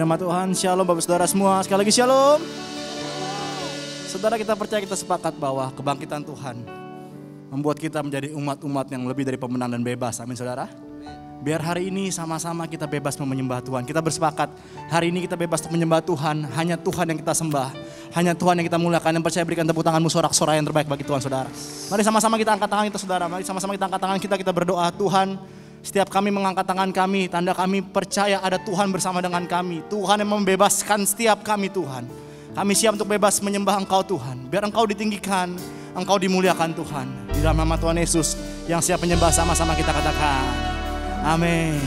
nama Tuhan. Shalom Bapak Saudara semua. Sekali lagi shalom. Saudara, kita percaya, kita sepakat bahwa kebangkitan Tuhan membuat kita menjadi umat-umat yang lebih dari pemenang dan bebas. Amin saudara. Biar hari ini sama-sama kita bebas menyembah Tuhan. Kita bersepakat hari ini kita bebas untuk menyembah Tuhan. Hanya Tuhan yang kita sembah, hanya Tuhan yang kita muliakan. Yang percaya berikan tepuk tanganmu, sorak-sorai yang terbaik bagi Tuhan saudara. Mari sama-sama kita angkat tangan kita saudara. Mari sama-sama kita angkat tangan kita berdoa. Tuhan, setiap kami mengangkat tangan kami, tanda kami percaya ada Tuhan bersama dengan kami. Tuhan yang membebaskan setiap kami Tuhan. Kami siap untuk bebas menyembah Engkau Tuhan. Biar Engkau ditinggikan, Engkau dimuliakan Tuhan. Di dalam nama Tuhan Yesus yang siap menyembah, sama-sama kita katakan amin.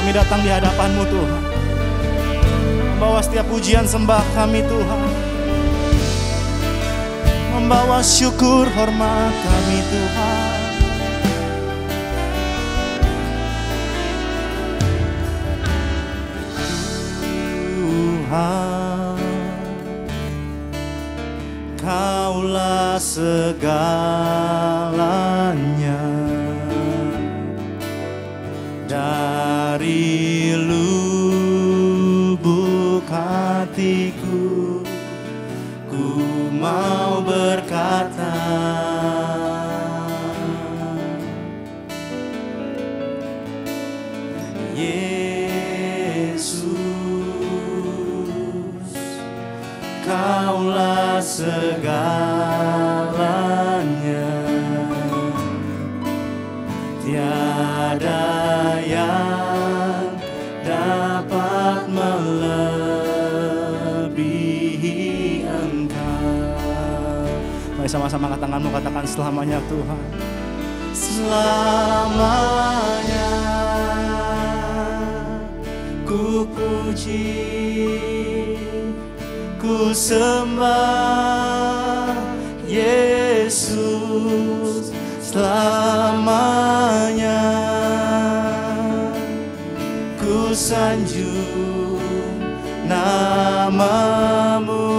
Kami datang di hadapan-Mu Tuhan, membawa setiap pujian sembah kami Tuhan, membawa syukur hormat kami Tuhan. Tuhan, Kaulah segalanya. Dari lubuk hatiku, ku mau berkata, Yesus, Kaulah segalanya. Tiada yang dapat melebihi Engkau. Mari sama-sama angkat tanganmu, katakan selamanya Tuhan. Selamanya ku puji, ku sembah Yesus. Selamanya ku sanjung nama-Mu.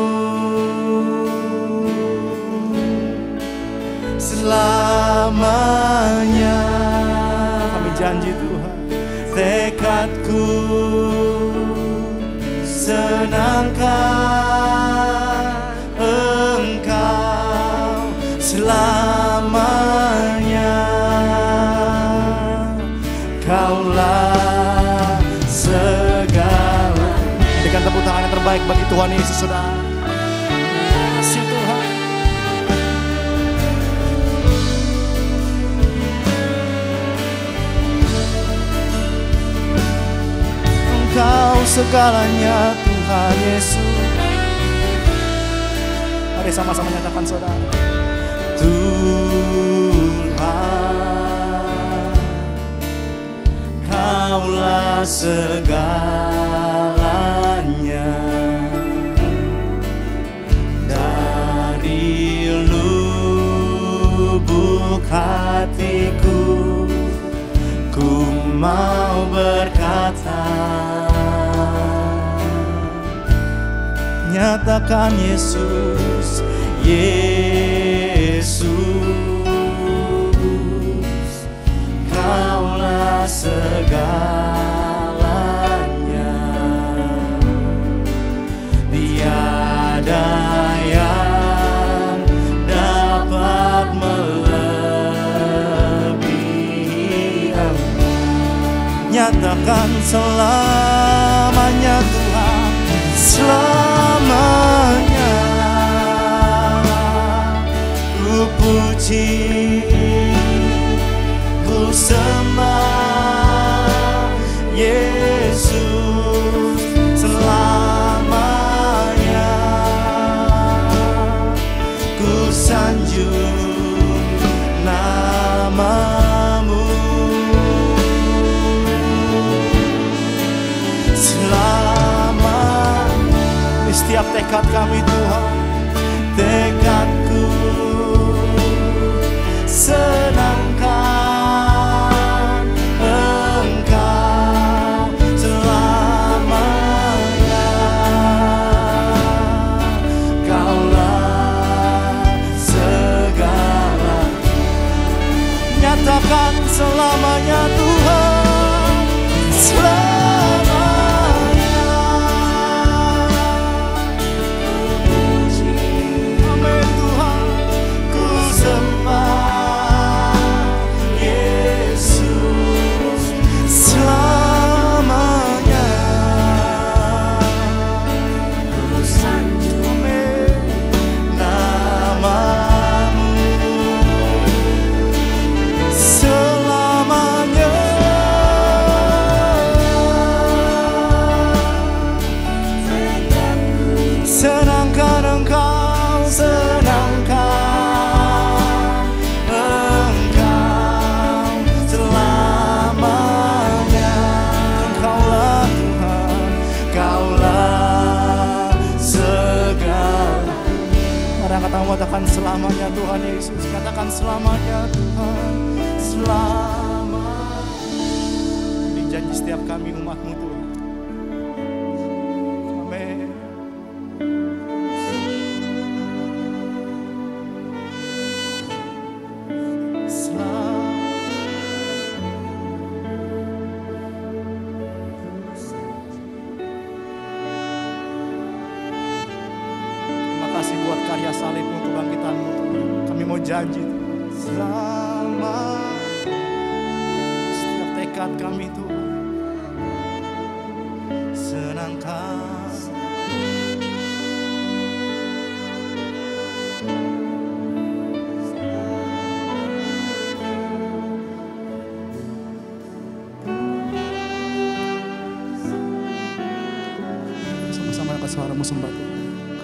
Selamanya kami janji Tuhan, tekadku senangkan Engkau. Selamanya Kaulah segala. Berikan tepuk tangan yang terbaik bagi Tuhan Yesus saudara. Kasih Tuhan. Engkau segalanya Tuhan Yesus. Mari sama-sama nyatakan saudara. Tuhan, Kaulah segalanya. Dari lubuk hatiku, ku mau berkata, nyatakan Yesus, Yesus, Kaulah segalanya. Tiada yang dapat melebihi Engkau. Nyatakan selamanya Tuhan, selamanya ku puji, ku sembah Yesus. Selamanya ku sanjung nama-Mu. Selamanya di setiap tekad kami Tuhan, tekadku Katakan selamanya Tuhan Yesus. Katakan selamanya Tuhan. Selamat. Ini janji setiap kami umat-Mu Tuhan. Amin. Terima kasih buat karya salib-Mu, kebangkitan-Mu Tuhan. Kami mau janji selamat. Setiap tekad kami Tuhan, senangkan. Sama-sama angkat suaramu sembah Tuhan.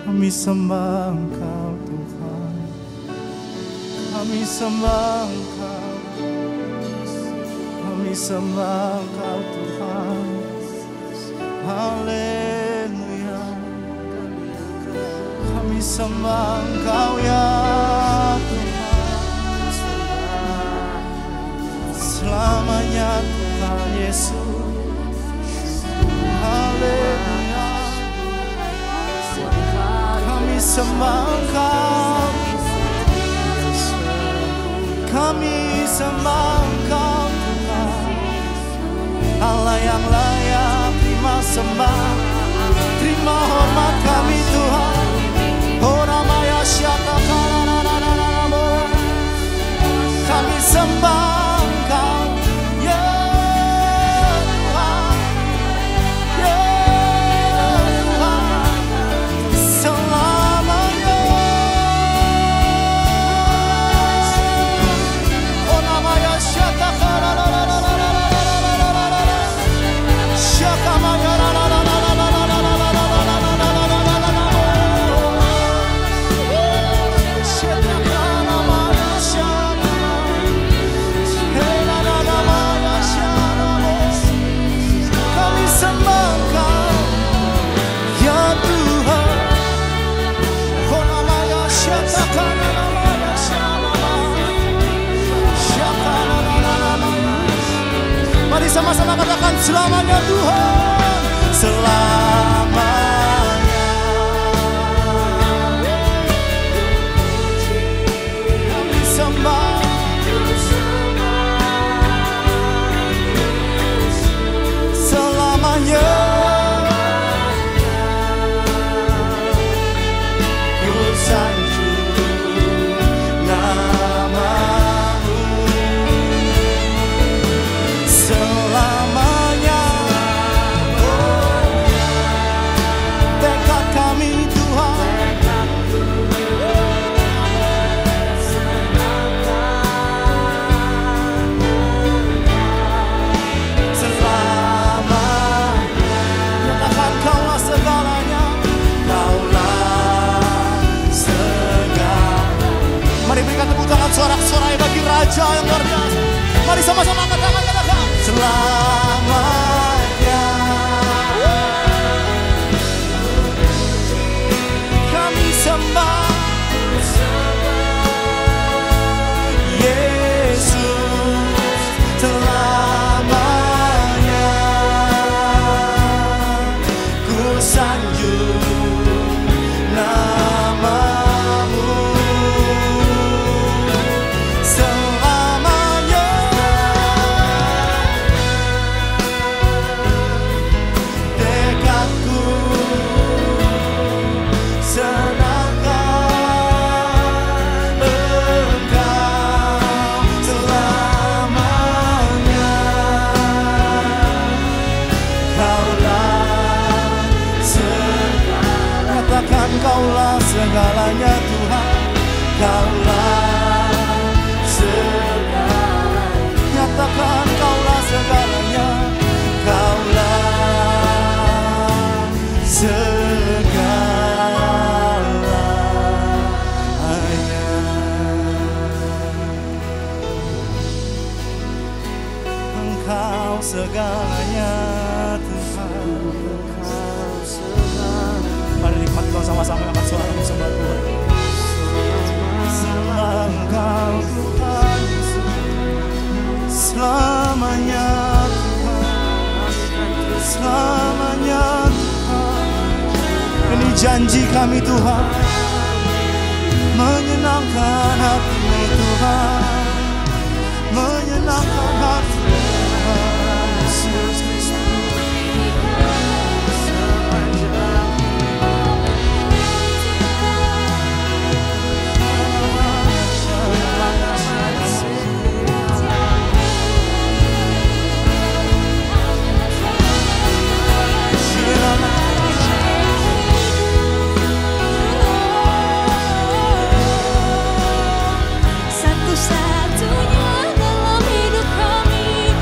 Kami sembah Engkau Tuhan, kami sembah Engkau, kami sembah Engkau Tuhan. Haleluya, kami sembah Engkau ya Tuhan. Selamanya Tuhan Yesus. Haleluya, kami sembah Engkau, kami sembah Engkau Tuhan. Allah yang layak terima sembah, terima hormat kami Tuhan. Oh namanya siapa kami sembah Engkau ya Tuhan, ya Tuhan, selamanya. Oh namanya siapa sama-sama katakan selamanya Tuhan, selamanya. Kami sembah, selamanya. Ku sanjung nama-Mu selamanya. Tekad kami Tuhan, selama nyatakan Kaulah segalanya, Kaulah segala. Mari berikan tepuk tangan sorak-sorai bagi Raja yang luar biasa. Mari sama-sama katakan selamanya. Kami sembah Yesus selamanya. Ku sanjung nama-Mu selamanya. Tekadku senangkan Engkau selamanya. Kaulah segalanya. Katakan Kaulah segalanya Tuhan, Kaulah segalanya. Nyatakan Kaulah segalanya, Kaulah segalanya. Engkau segalanya Tuhan. Mari nikmati Tuhan sama-sama, angkat suara sembah Tuhan. sembah Engkau Tuhan, selamanya Tuhan, selamanya Tuhan. Ini janji kami Tuhan, menyenangkan hati Tuhan, menyenangkan hati Tuhan Yesus Kristus. Satu-satunya dalam hidup kami,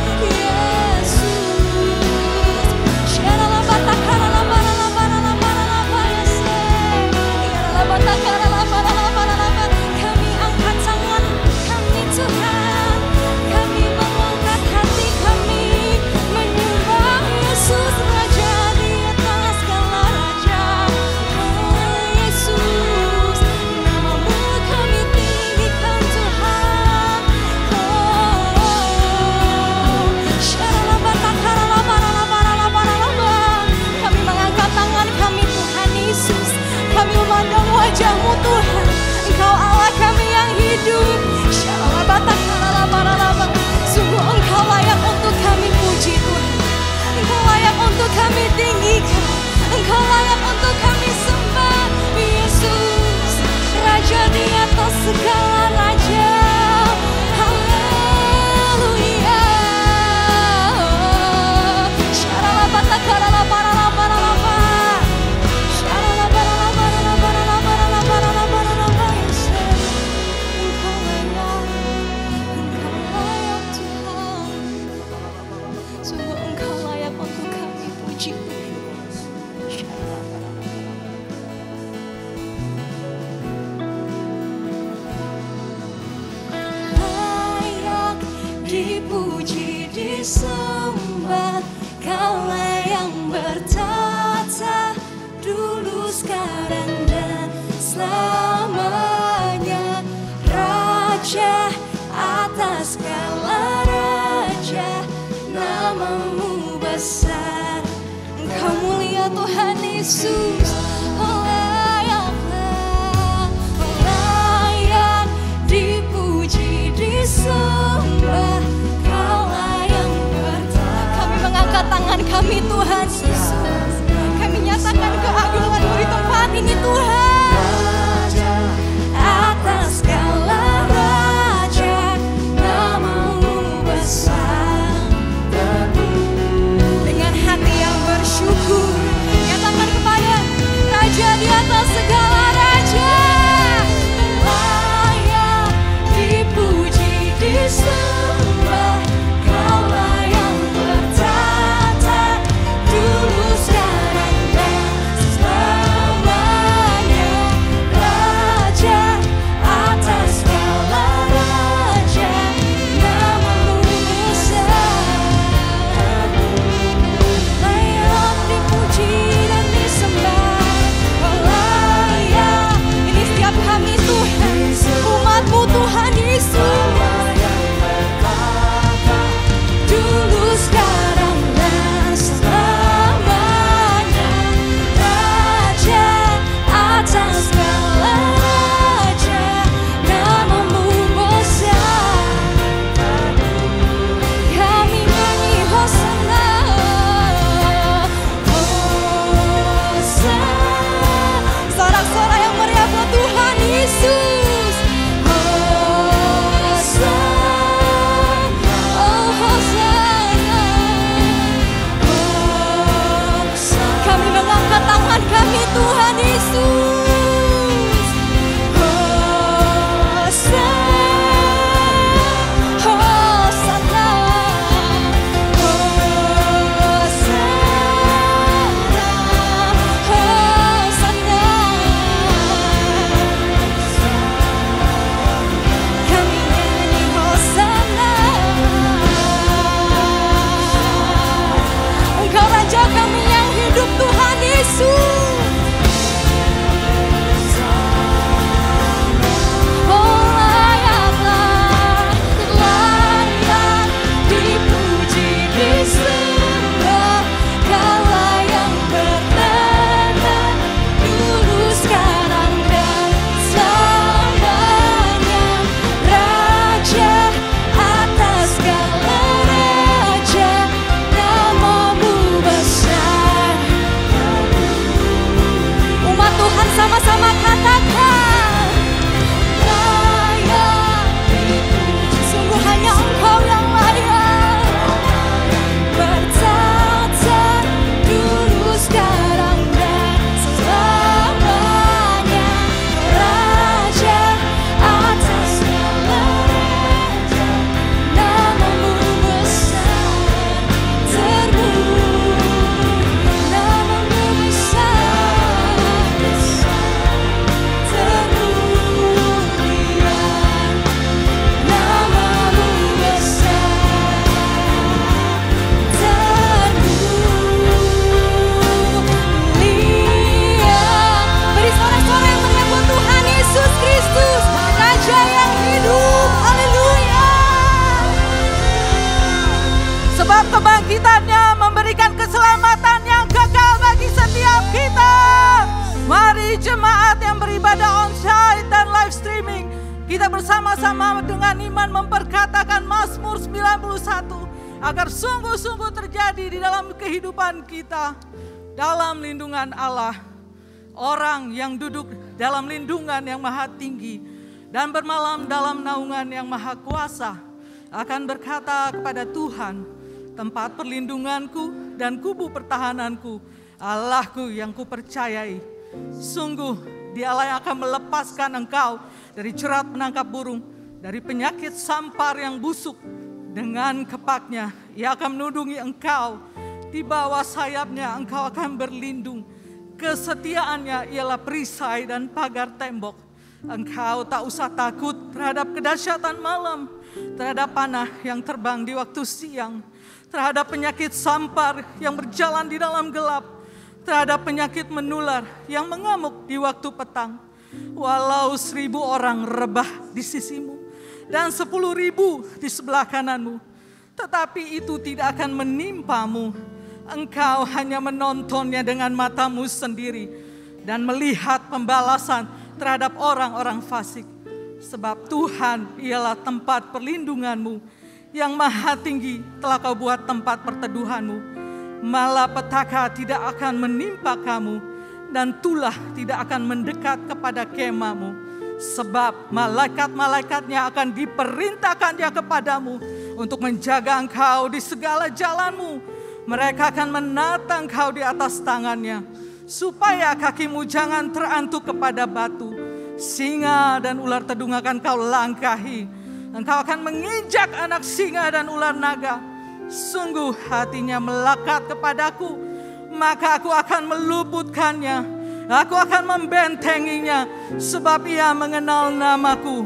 disembah, Kaulah yang bertata dulu, sekarang dan selamanya. Raja atas segala raja, namamu besar, Engkau mulia Tuhan Yesus. Layak dipuji, disembah, Kaulah yang bertata. Kami mengangkat tangan kami Tuhan Yesus, kami nyatakan keagungan-Mu di tempat ini Tuhan. Raja atas segala raja, namamu besar. Dengan hati yang bersyukur, nyatakan kepada Raja di atas segala raja. Layak dipuji, disembah, Kaulah yang bertata dulu, Sebab kebangkitannya memberikan keselamatan yang kekal bagi setiap kita. Mari jemaat yang beribadah onsite dan live streaming, kita bersama-sama dengan iman memperkatakan Mazmur 91 agar sungguh-sungguh terjadi di dalam kehidupan kita. Dalam lindungan Allah, orang yang duduk dalam lindungan yang maha tinggi dan bermalam dalam naungan yang maha kuasa akan berkata kepada Tuhan, tempat perlindunganku dan kubu pertahananku, Allahku yang kupercayai. Sungguh Dialah yang akan melepaskan engkau dari jerat penangkap burung, dari penyakit sampar yang busuk. Dengan kepaknya Ia akan menudungi engkau, di bawah sayapnya engkau akan berlindung. Kesetiaannya ialah perisai dan pagar tembok. Engkau tak usah takut terhadap kedahsyatan malam, terhadap panah yang terbang di waktu siang, terhadap penyakit sampar yang berjalan di dalam gelap, terhadap penyakit menular yang mengamuk di waktu petang. Walau 1000 orang rebah di sisimu dan 10.000 di sebelah kananmu, tetapi itu tidak akan menimpamu. Engkau hanya menontonnya dengan matamu sendiri dan melihat pembalasan terhadap orang-orang fasik. Sebab Tuhan ialah tempat perlindunganmu, yang maha tinggi telah kau buat tempat perteduhanmu. Malapetaka tidak akan menimpa kamu, dan tulah tidak akan mendekat kepada kemahmu. Sebab malaikat-malaikatnya akan diperintahkannya kepadamu untuk menjaga engkau di segala jalanmu. Mereka akan menata engkau di atas tangannya, supaya kakimu jangan terantuk kepada batu. Singa dan ular tedung akan kau langkahi. Engkau akan menginjak anak singa dan ular naga. Sungguh hatinya melekat kepadaku, maka aku akan meluputkannya. Aku akan membentenginya, sebab ia mengenal namaku.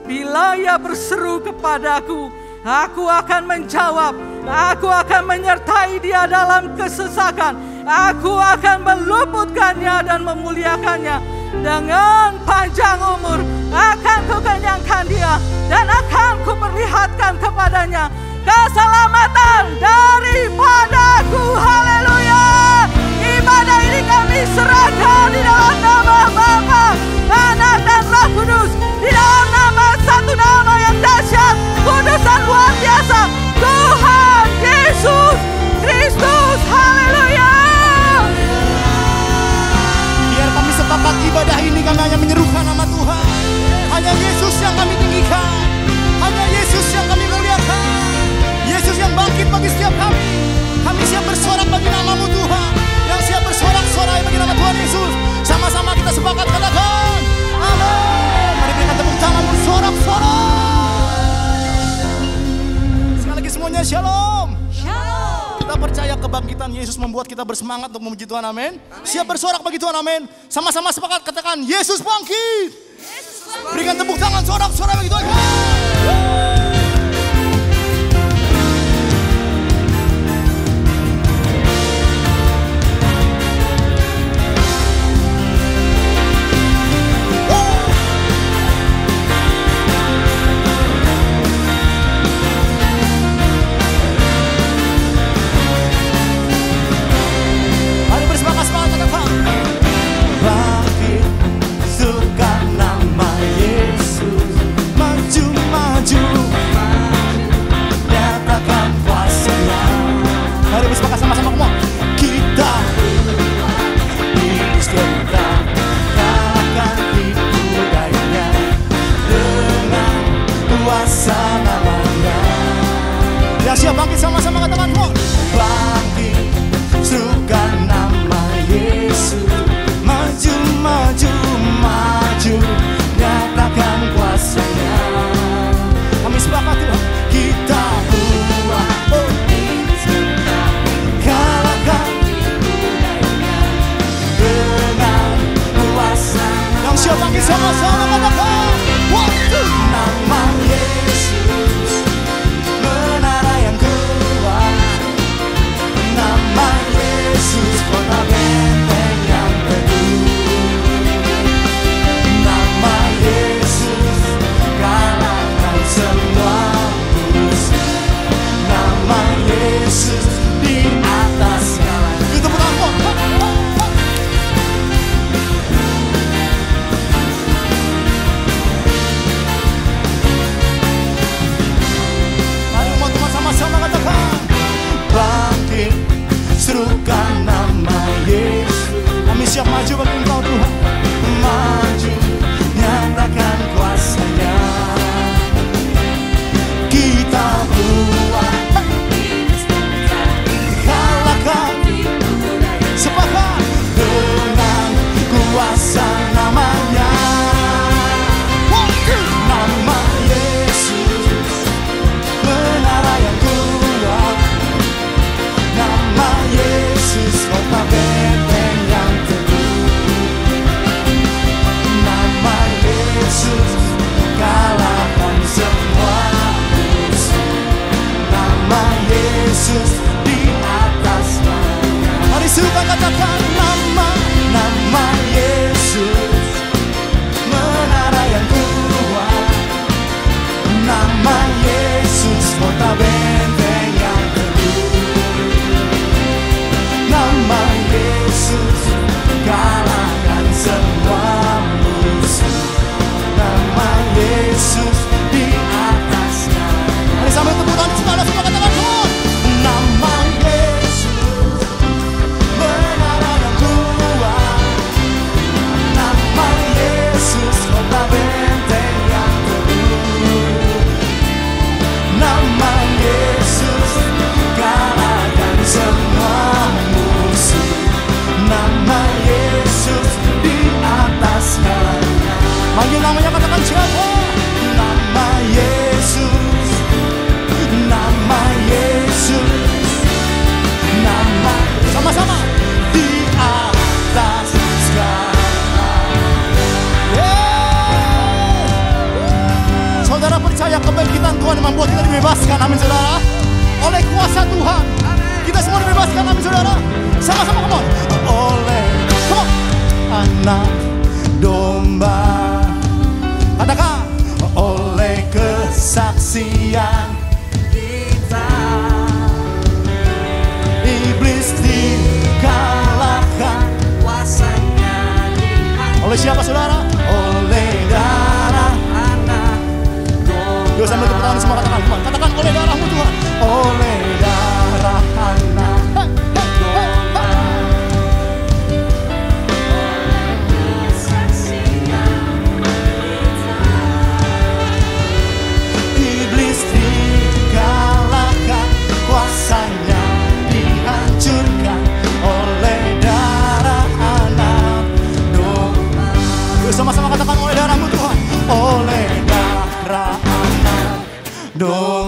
Bila ia berseru kepadaku, aku akan menjawab. Aku akan menyertai dia dalam kesesakan. Aku akan meluputkannya dan memuliakannya. Dengan panjang umur akan kukenyangkan dia, dan akan kuperlihatkan kepadanya keselamatan daripadaku. Haleluya. Ibadah ini kami serahkan di dalam nama Bapa, Anak dan Roh Kudus, di dalam nama satu nama yang dahsyat, kudus dan luar biasa, Tuhan Yesus Kristus. Haleluya. Biar kami sepakat ibadah ini, kami hanya menyerukan nama Tuhan. Hanya Yesus yang kami tinggikan, hanya Yesus yang kami muliakan. Yesus yang bangkit bagi setiap kami. Kami siap bersorak bagi namamu Tuhan, yang siap bersorak-sorai bagi nama Tuhan Yesus. Sama-sama kita sepakat katakan amin. Mari berikan tepuk tangan bersorak-sorai. Sekali lagi semuanya shalom. Shalom. Kita percaya kebangkitan Yesus membuat kita bersemangat untuk memuji Tuhan, amin. Siap bersorak bagi Tuhan, amin. Sama-sama sepakat katakan Yesus bangkit. Berikan tepuk tangan sorak-sorai bagi Tuhan. Bangkit, suka nama Yesus, maju-maju.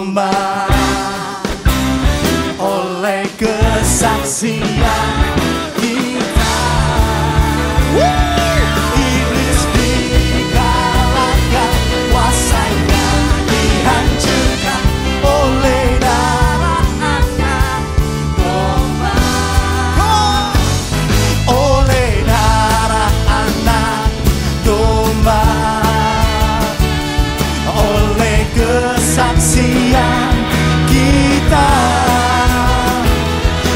domba. Oleh kesaksian kita, iblis dikalahkan, kuasanya dihancurkan oleh darah anak domba. Oleh darah anak domba, oleh kesaksian kita,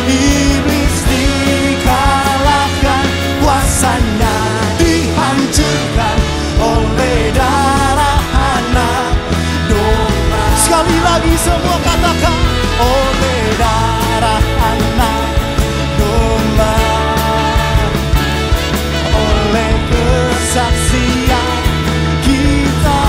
iblis dikalahkan, kuasanya dihancurkan oleh darah anak domba. Sekali lagi semua katakan, oleh darah anak domba, oleh kesaksian kita,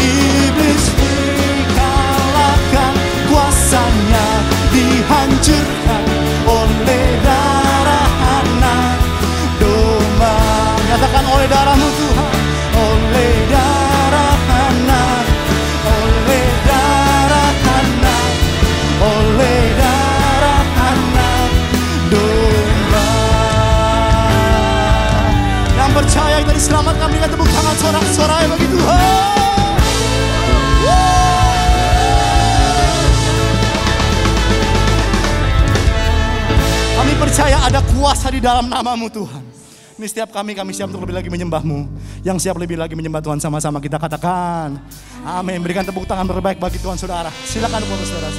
iblis dikalahkan, kuasanya dihancurkan oleh darah anak domba. Nyatakan, oleh darah-Mu Tuhan, oleh darah anak, oleh darah anak, oleh darah anak domba. Yang percaya kita diselamatkan, berikan tepuk tangan sorak-sorai bagi Tuhan. Kami percaya ada kuasa di dalam nama-Mu Tuhan. Ini setiap kami siap untuk lebih lagi menyembah-Mu. Yang siap lebih lagi menyembah Tuhan, sama-sama kita katakan amin. Berikan tepuk tangan terbaik bagi Tuhan saudara. Silakan foto saudara.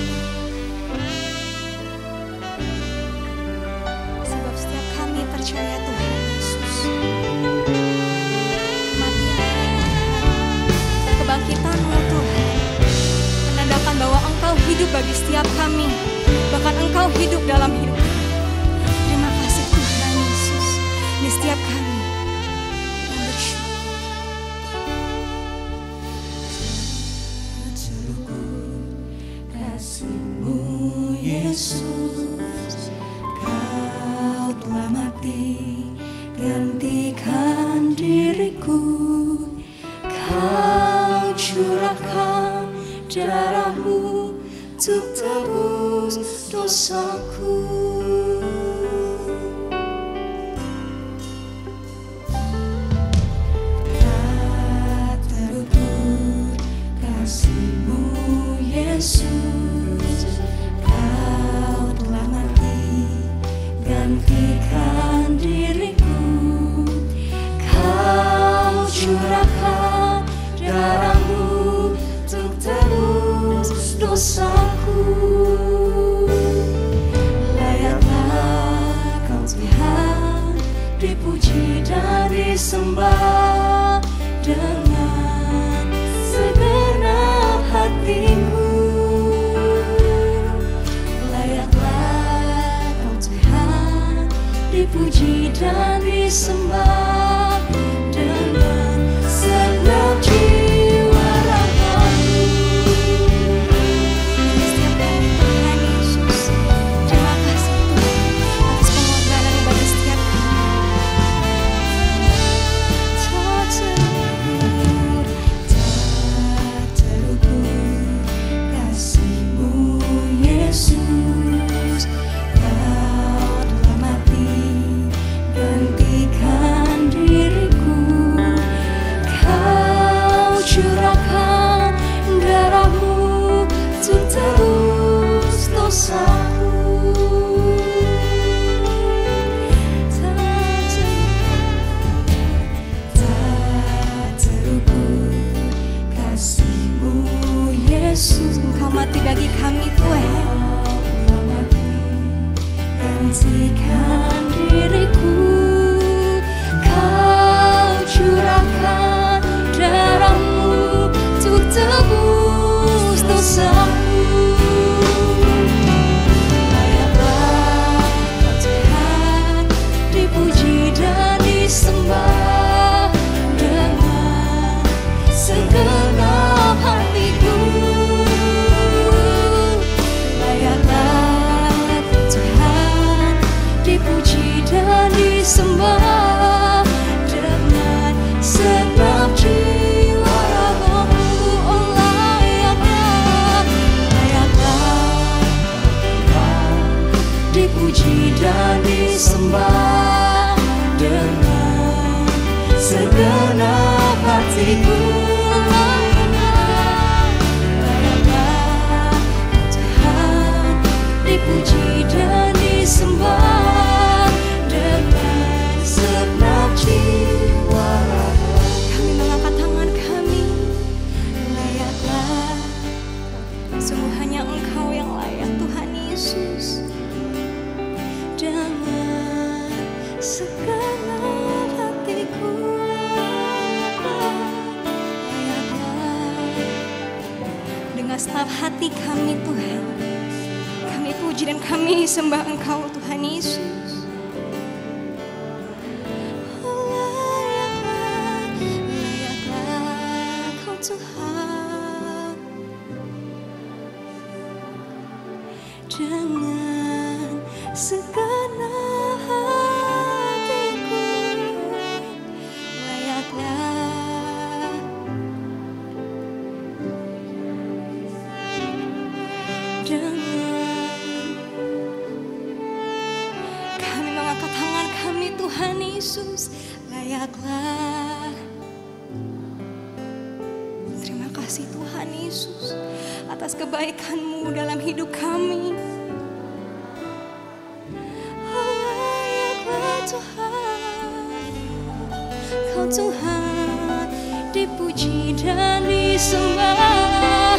Sebab setiap kami percaya Tuhan Yesus, kematian, kebangkitan-Mu Tuhan menandakan bahwa Engkau hidup bagi setiap kami. Bahkan Engkau hidup dalam hidup kami. Terima kasih Tuhan Yesus. Di setiap kami yang bersyukur. Kasih-Mu Yesus, Kau telah mati gantikan diriku. Kau curahkan darah-Mu untuk tebus dosaku. Tak terluput kasih-Mu Yesus, Kau telah mati gantikan diriku. Kau curahkan darah-Mu untuk tebus dosaku. Layaklah Kau Tuhan dipuji dan disembah dengan segenap hatiku. Layaklah Kau Tuhan dipuji dan disembah dengan segenap jiwa ragaku. disembah dengan segenap hatiku. Layaklah Tuhan dipuji dan disembah dengan segenap jiwa. Kami mengangkat tangan kami. Layaklah, sungguh hanya Engkau yang layak Tuhan Yesus. Dengan segenap hatiku, dengan segenap hati kami Tuhan, kami puji dan kami sembah Engkau Tuhan Yesus. Layaklah Kau Tuhan, dengan segenap hatiku. Layaklah dengan kami mengangkat tangan kami Tuhan Yesus. Layaklah. Terima kasih Tuhan Yesus atas kebaikan-Mu dalam hidup kami. Tuhan, Kau Tuhan dipuji dan disembah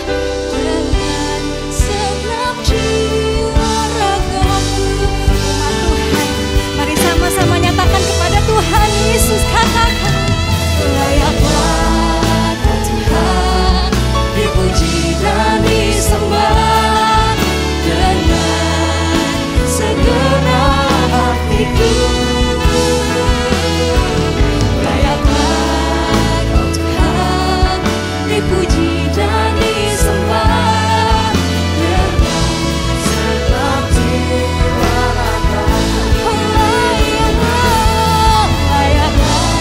dengan segenap jiwa ragaku. Umat Tuhan, mari sama-sama nyatakan kepada Tuhan Yesus, katakan, layaklah Kau Tuhan dipuji dan disembah dengan segenap hatiku. Dipuji dan disembah dengan segenap jiwa raga. Layaklah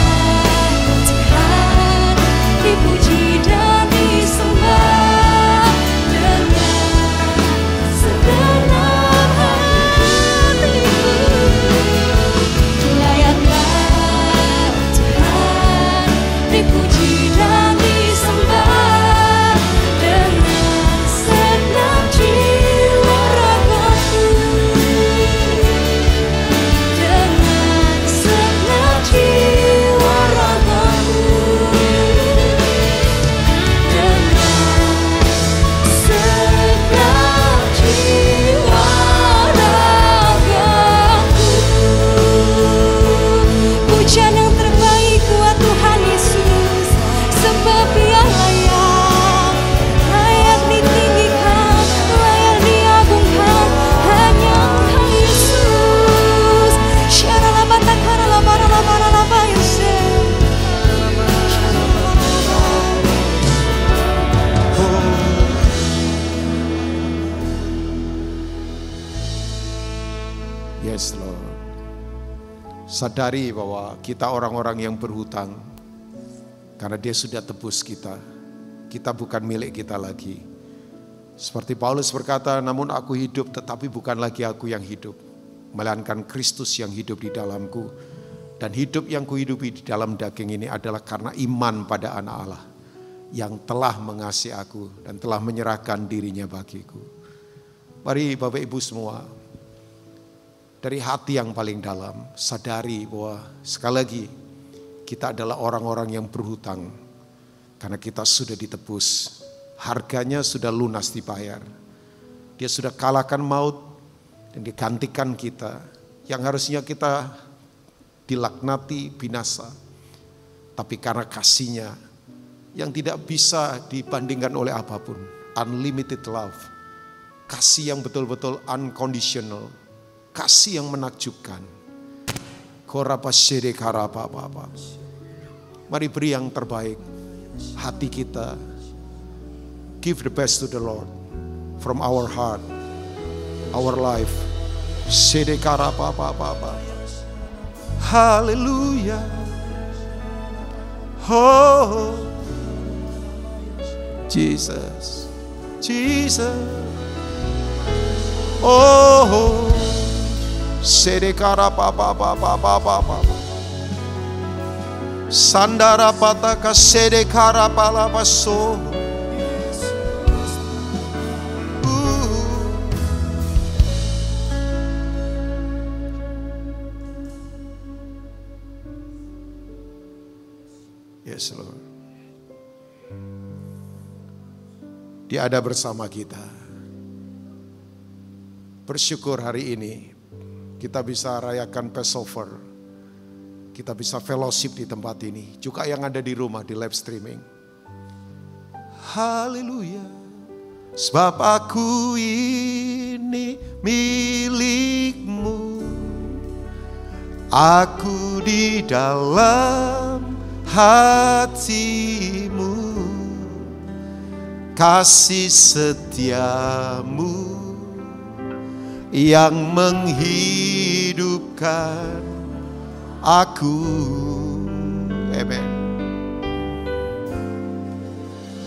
Tuhan dipuji dan disembah dengan segenap hatiku. Layaklah Tuhan dipuji dan disembah dengan segenap jiwa ragaku, dengan segenap jiwa ragaku, dengan segenap jiwa ragaku. Pujian yang terbaik buat Tuhan Yesus, sebab Ia layak, layak ditinggikan, layak diagungkan, hanya Engkau Yesus. Syaralabatakaralamaralamaralamaba Yosef. Yes Lord. Sadari bahwa kita orang-orang yang berhutang, karena Dia sudah tebus kita. Kita bukan milik kita lagi. Seperti Paulus berkata, namun aku hidup tetapi bukan lagi aku yang hidup, melainkan Kristus yang hidup di dalamku. Dan hidup yang kuhidupi di dalam daging ini adalah karena iman pada Anak Allah yang telah mengasihi aku dan telah menyerahkan dirinya bagiku. Mari Bapak Ibu semua, dari hati yang paling dalam, sadari bahwa sekali lagi kita adalah orang-orang yang berhutang. Karena kita sudah ditebus, harganya sudah lunas dibayar. Dia sudah kalahkan maut dan digantikan kita. Yang harusnya kita dilaknati, binasa. Tapi karena kasih-Nya yang tidak bisa dibandingkan oleh apapun. Unlimited love. Kasih yang betul-betul unconditional. Kasih yang menakjubkan. Mari beri yang terbaik. Hati kita. Give the best to the Lord. From our heart. Our life. Hallelujah. Oh, Jesus. Jesus. Oh, Sedekara papa papa papa papa. Sandara pataka sedekara pala paso. Yes, Lord. Dia ada bersama kita. Bersyukur hari ini kita bisa rayakan Passover. Kita bisa fellowship di tempat ini. Juga yang ada di rumah di live streaming. Haleluya. Sebab aku ini milik-Mu. Aku di dalam hati-Mu. Kasih setia-Mu yang menghidupkan aku. Amen.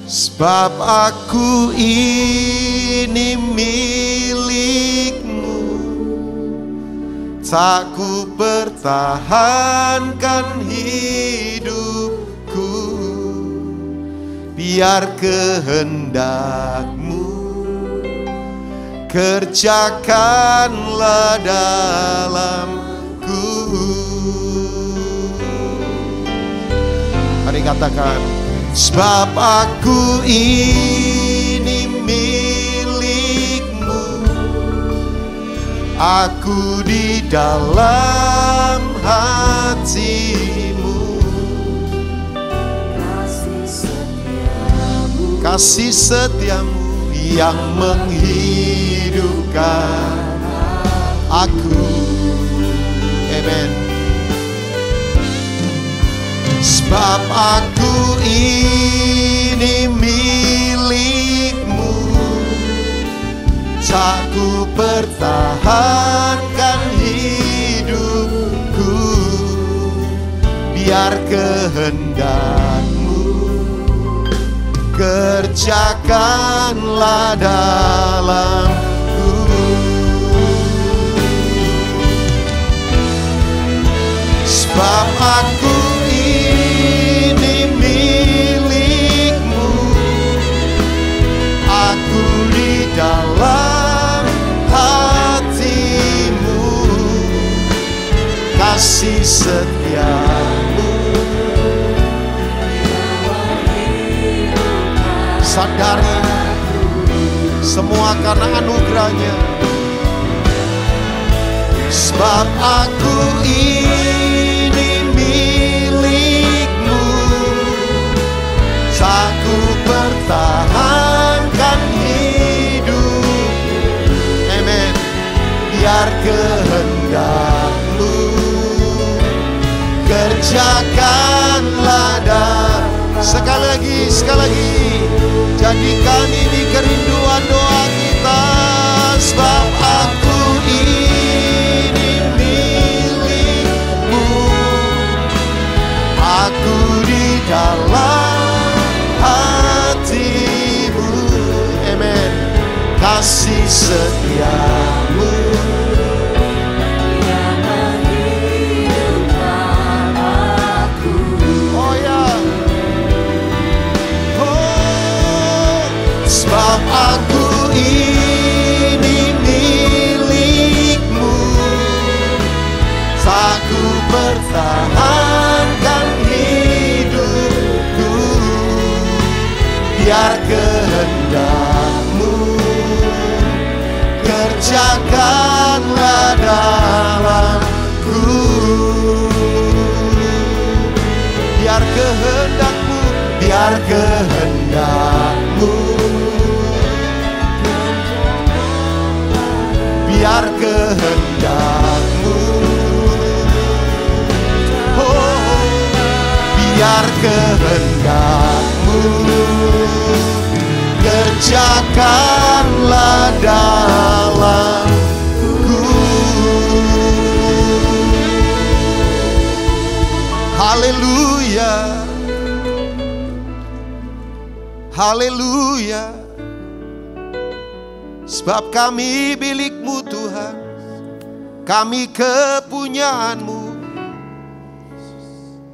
Sebab aku ini milik-Mu, tak ku pertahankan hidupku, biar kehendak-Mu kerjakanlah dalamku. Mari katakan, sebab aku ini milik-Mu, aku di dalam hati-Mu. Kasih setiamu yang menghidupkan aku. Amen. Sebab aku ini milik-Mu, tak ku pertahankan hidupku, biar kehendak-Mu kerjakanlah dalamku. Sebab aku ini milik-Mu, aku di dalam hati-Mu. Kasih setia-Mu sadari semua karena anugerah-Nya. Sebab aku ini milik-Mu, tak ku pertahankan hidup. Amen. Biar kehendak-Mu kerjakanlah dan sekali lagi. Jadikan ini kerinduan doa kita. Sebab aku ini milik-Mu, aku di dalam hati-Mu. Amen. Kasih setia-Mu yang menghidupkan aku. Oh ya. Sebab aku ini milik-Mu, tak ku pertahankan hidupku, biar kehendak-Mu kerjakanlah dalamku. Biar kehendak-Mu, biar kehendak-Mu, biar kehendak-Mu, oh, biar kehendak-Mu kerjakanlah dalamku. Haleluya, haleluya. Sebab kami milik-Mu Tuhan, kami kepunyaanmu.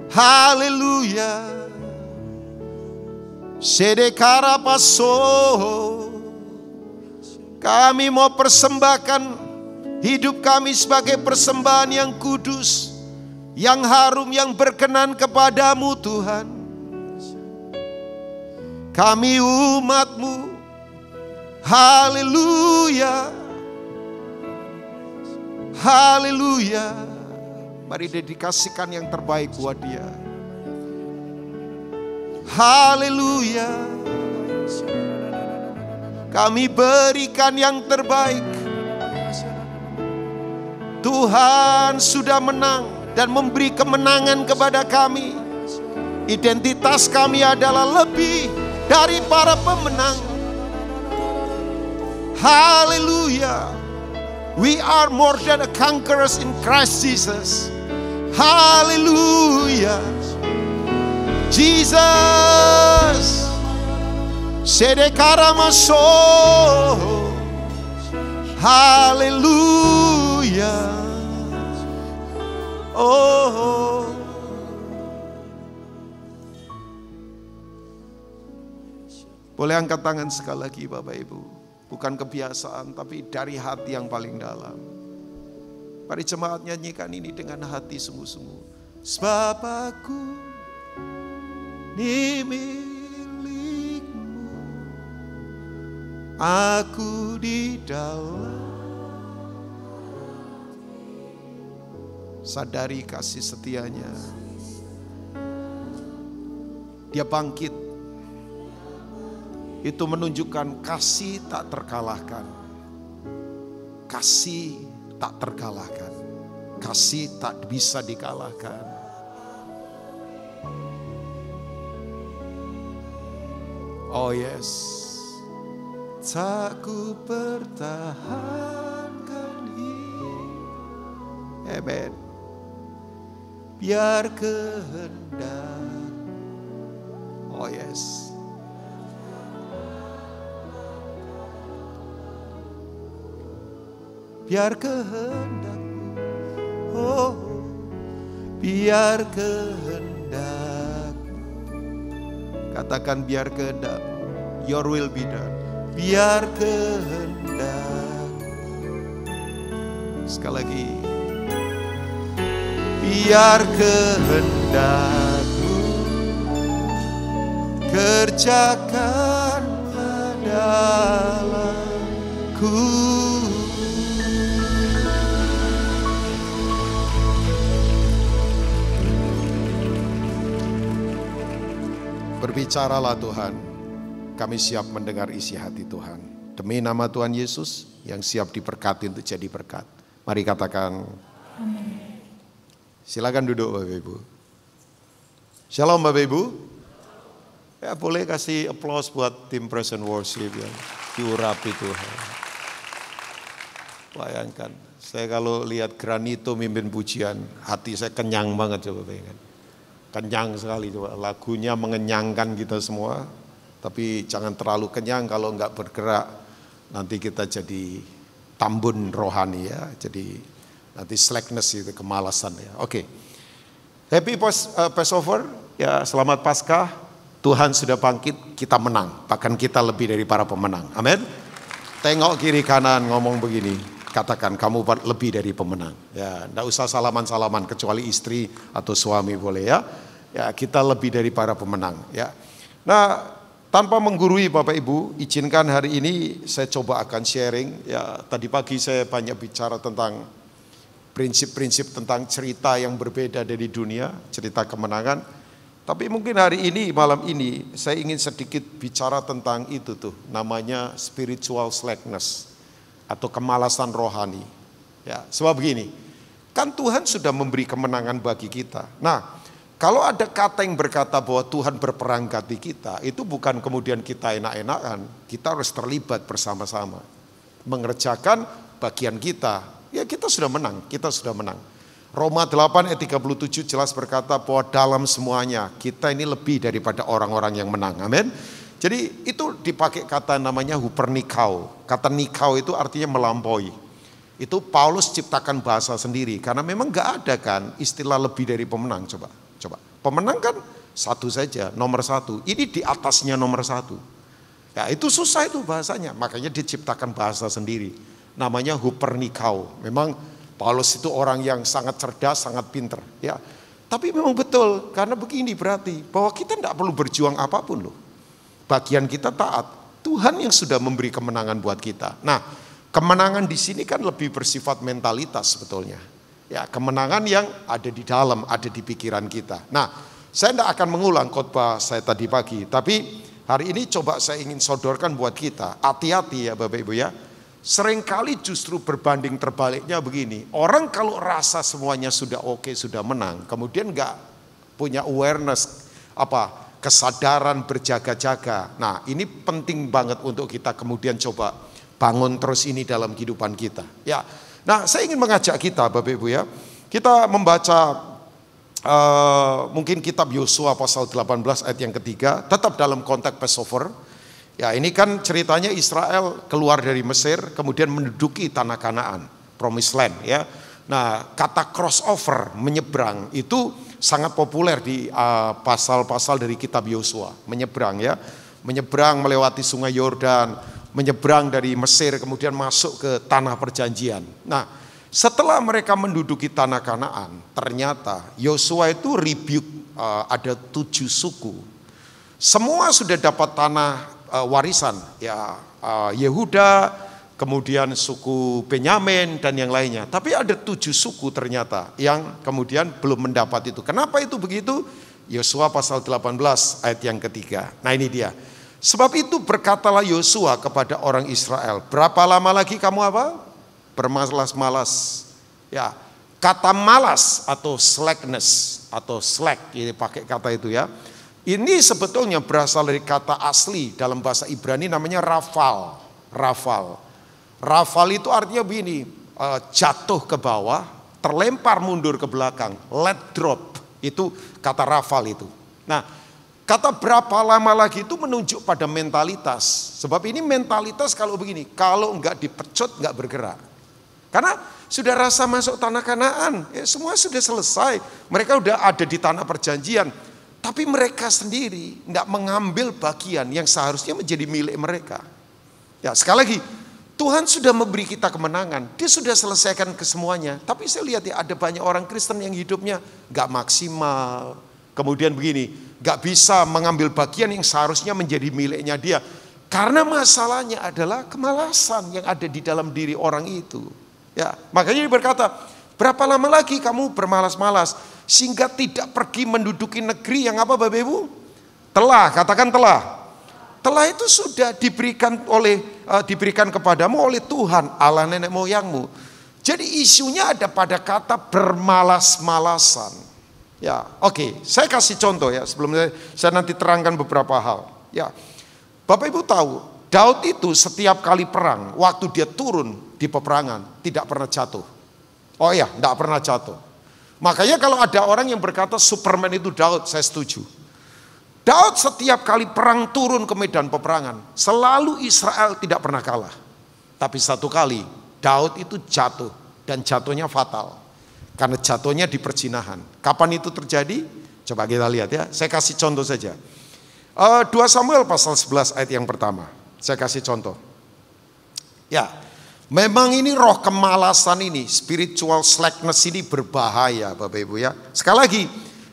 Haleluya. Sedekara paso, kami mau persembahkan hidup kami sebagai persembahan yang kudus, yang harum, yang berkenan kepadamu Tuhan. Kami umat-Mu. Haleluya. Haleluya. Mari dedikasikan yang terbaik buat Dia. Haleluya. Kami berikan yang terbaik. Tuhan sudah menang dan memberi kemenangan kepada kami. Identitas kami adalah lebih dari para pemenang. Haleluya. We are more than a conquerors in Christ Jesus. Haleluya. Jesus. Sedekara maso. Haleluya. Oh. Boleh angkat tangan sekali lagi Bapak Ibu. Bukan kebiasaan tapi dari hati yang paling dalam. Mari jemaat nyanyikan ini dengan hati sungguh-sungguh. Sebab aku ni milikmu, aku di dalam. Sadari kasih setianya. Dia bangkit. Itu menunjukkan kasih tak terkalahkan. Kasih tak terkalahkan. Kasih tak bisa dikalahkan. Oh yes. Tak ku pertahankan hidup. Amen. Biar kehendak. Oh yes. Biar kehendakmu, oh, biar kehendakmu. Katakan biar kehendakmu, your will be done. Biar kehendakmu. Sekali lagi. Biar kehendakmu, kerjakanlah dalamku. Berbicaralah Tuhan, kami siap mendengar isi hati Tuhan. Demi nama Tuhan Yesus yang siap diberkati untuk jadi berkat. Mari katakan, amin. Silakan duduk Bapak Ibu. Shalom Bapak Ibu. Ya boleh kasih applause buat tim praise and worship yang diurapi Tuhan. Bayangkan, saya kalau lihat Granito mimpin pujian, hati saya kenyang banget coba bayangkan. Kenyang sekali coba, lagunya mengenyangkan kita semua. Tapi jangan terlalu kenyang kalau enggak bergerak. Nanti kita jadi tambun rohani ya. Jadi nanti slackness itu, kemalasan ya. Oke. Happy Passover, ya selamat Paskah. Tuhan sudah bangkit, kita menang. Bahkan kita lebih dari para pemenang. Amin. Tengok kiri kanan ngomong begini. Katakan kamu lebih dari pemenang. Ya, enggak usah salaman-salaman kecuali istri atau suami boleh ya. Ya, kita lebih dari para pemenang ya. Nah, tanpa menggurui Bapak Ibu, izinkan hari ini saya coba akan sharing ya. Tadi pagi saya banyak bicara tentang prinsip-prinsip tentang cerita yang berbeda dari dunia, cerita kemenangan. Tapi mungkin hari ini, malam ini saya ingin sedikit bicara tentang itu tuh, namanya spiritual slackness atau kemalasan rohani. Ya, sebab begini, kan Tuhan sudah memberi kemenangan bagi kita. Nah, kalau ada kata yang berkata bahwa Tuhan berperang ganti kita, itu bukan kemudian kita enak-enakan, kita harus terlibat bersama-sama. Mengerjakan bagian kita, ya kita sudah menang, kita sudah menang. Roma 8 ayat 37 jelas berkata bahwa dalam semuanya kita ini lebih daripada orang-orang yang menang. Amin. Jadi itu dipakai kata namanya hupernikau. Kata nikau itu artinya melampaui. Itu Paulus ciptakan bahasa sendiri karena memang nggak ada kan istilah lebih dari pemenang. Coba. Pemenang kan satu saja, nomor satu. Ini di atasnya nomor satu. Ya itu susah itu bahasanya. Makanya diciptakan bahasa sendiri. Namanya Hupernikao. Memang Paulus itu orang yang sangat cerdas, sangat pinter. Ya, tapi memang betul karena begini berarti bahwa kita tidak perlu berjuang apapun loh. Bagian kita taat. Tuhan yang sudah memberi kemenangan buat kita. Nah, kemenangan di sini kan lebih bersifat mentalitas sebetulnya. Ya, kemenangan yang ada di dalam, ada di pikiran kita. Nah, saya tidak akan mengulang khotbah saya tadi pagi, tapi hari ini coba saya ingin sodorkan buat kita. Hati-hati ya Bapak Ibu ya. Seringkali justru berbanding terbaliknya begini. Orang kalau rasa semuanya sudah oke, sudah menang, kemudian nggak punya awareness, kesadaran berjaga-jaga. Nah, ini penting banget untuk kita kemudian coba bangun terus ini dalam kehidupan kita. Ya, nah saya ingin mengajak kita Bapak Ibu ya. Kita membaca mungkin kitab Yosua pasal 18 ayat yang ketiga, tetap dalam konteks Passover. Ya ini kan ceritanya Israel keluar dari Mesir, kemudian menduduki tanah Kanaan, Promised Land ya. Nah kata crossover, menyeberang itu sangat populer di pasal-pasal dari kitab Yosua. Menyeberang ya, menyeberang melewati sungai Yordan, menyeberang dari Mesir kemudian masuk ke tanah perjanjian. Nah setelah mereka menduduki tanah Kanaan, ternyata Yosua itu rebuke ada 7 suku. Semua sudah dapat tanah warisan ya, Yehuda, kemudian suku Benyamin dan yang lainnya. Tapi ada 7 suku ternyata yang kemudian belum mendapat itu. Kenapa itu begitu? Yosua pasal 18 ayat yang ketiga. Nah ini dia. Sebab itu berkatalah Yosua kepada orang Israel, berapa lama lagi kamu bermalas-malas. Ya, kata malas atau slackness atau slack, ini pakai kata itu ya. Ini sebetulnya berasal dari kata asli dalam bahasa Ibrani namanya rafal. Rafal itu artinya begini, jatuh ke bawah, terlempar mundur ke belakang, let drop. Itu kata rafal itu. Nah, kata berapa lama lagi itu menunjuk pada mentalitas. Sebab ini mentalitas kalau begini, kalau enggak dipecut enggak bergerak. Karena sudah rasa masuk tanah Kanaan, ya semua sudah selesai. Mereka udah ada di tanah perjanjian. Tapi mereka sendiri tidak mengambil bagian yang seharusnya menjadi milik mereka. Ya sekali lagi, Tuhan sudah memberi kita kemenangan. Dia sudah selesaikan kesemuanya. Tapi saya lihat ya ada banyak orang Kristen yang hidupnya gak maksimal. Kemudian begini, gak bisa mengambil bagian yang seharusnya menjadi miliknya dia. Karena masalahnya adalah kemalasan yang ada di dalam diri orang itu. Ya, makanya dia berkata, berapa lama lagi kamu bermalas-malas? Sehingga tidak pergi menduduki negeri yang apa Bapak Ibu? Telah, katakan telah. Telah itu sudah diberikan kepadamu oleh Tuhan Allah nenek moyangmu. Jadi isunya ada pada kata bermalas-malasan. Ya, oke, saya kasih contoh ya sebelum saya nanti terangkan beberapa hal. Ya, Bapak Ibu tahu, Daud itu setiap kali perang, waktu dia turun di peperangan tidak pernah jatuh. Oh iya, tidak pernah jatuh. Makanya kalau ada orang yang berkata Superman itu Daud, saya setuju. Daud setiap kali perang turun ke medan peperangan, selalu Israel tidak pernah kalah. Tapi satu kali Daud itu jatuh dan jatuhnya fatal. Karena jatuhnya di perzinahan. Kapan itu terjadi? Coba kita lihat ya. Saya kasih contoh saja. 2 Samuel pasal 11 ayat yang pertama. Saya kasih contoh. Ya, memang ini roh kemalasan ini, spiritual slackness ini berbahaya Bapak Ibu ya. Sekali lagi,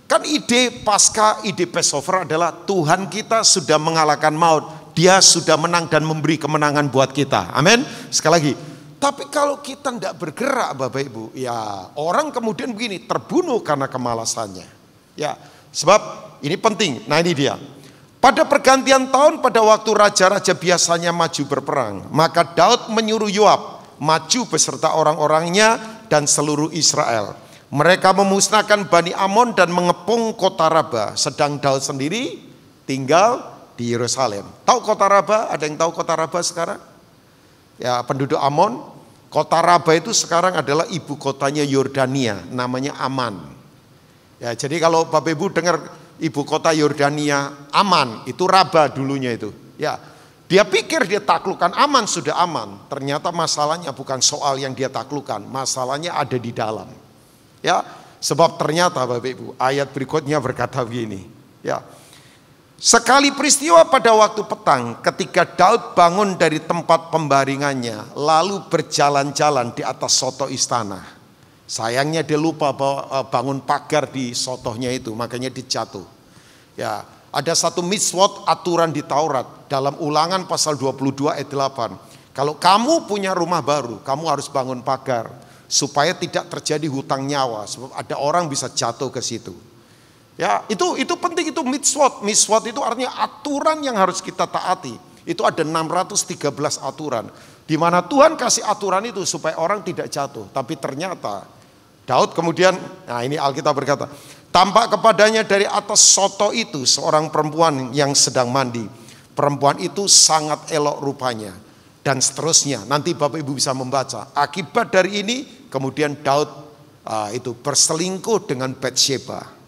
kan ide pasca, ide Passover adalah Tuhan kita sudah mengalahkan maut. Dia sudah menang dan memberi kemenangan buat kita. Amin. Sekali lagi. Tapi kalau kita tidak bergerak Bapak Ibu, ya orang kemudian begini, terbunuh karena kemalasannya. Ya, sebab ini penting. Nah ini dia. Pada pergantian tahun pada waktu raja-raja biasanya maju berperang, maka Daud menyuruh Yoab maju beserta orang-orangnya dan seluruh Israel. Mereka memusnahkan Bani Amon dan mengepung kota Raba, sedang Daud sendiri tinggal di Yerusalem. Tahu kota Raba? Ada yang tahu kota Raba sekarang? Ya, penduduk Amon. Kota Raba itu sekarang adalah ibu kotanya Yordania, namanya Aman. Ya, jadi kalau Bapak Ibu dengar ibu kota Yordania Aman, itu Raba dulunya itu. Ya, Dia pikir dia taklukkan aman, sudah aman. Ternyata masalahnya bukan soal yang dia taklukkan, masalahnya ada di dalam. Ya, sebab ternyata Bapak Ibu, ayat berikutnya berkata begini. Ya, sekali peristiwa pada waktu petang, ketika Daud bangun dari tempat pembaringannya, lalu berjalan-jalan di atas soto istana. Sayangnya dia lupa bangun pagar di sotohnya itu, makanya dia jatuh. Ya, ada satu mitzvot aturan di Taurat dalam Ulangan pasal 22 ayat 8. Kalau kamu punya rumah baru, kamu harus bangun pagar supaya tidak terjadi hutang nyawa, sebab ada orang bisa jatuh ke situ. Ya, itu penting, itu mitzvot. Mitzvot itu artinya aturan yang harus kita taati. Itu ada 613 aturan. Di mana Tuhan kasih aturan itu supaya orang tidak jatuh. Tapi ternyata Daud kemudian, nah ini Alkitab berkata, tampak kepadanya dari atas soto itu seorang perempuan yang sedang mandi. Perempuan itu sangat elok rupanya. Dan seterusnya, nanti Bapak Ibu bisa membaca. Akibat dari ini, kemudian Daud itu berselingkuh dengan Batsheba.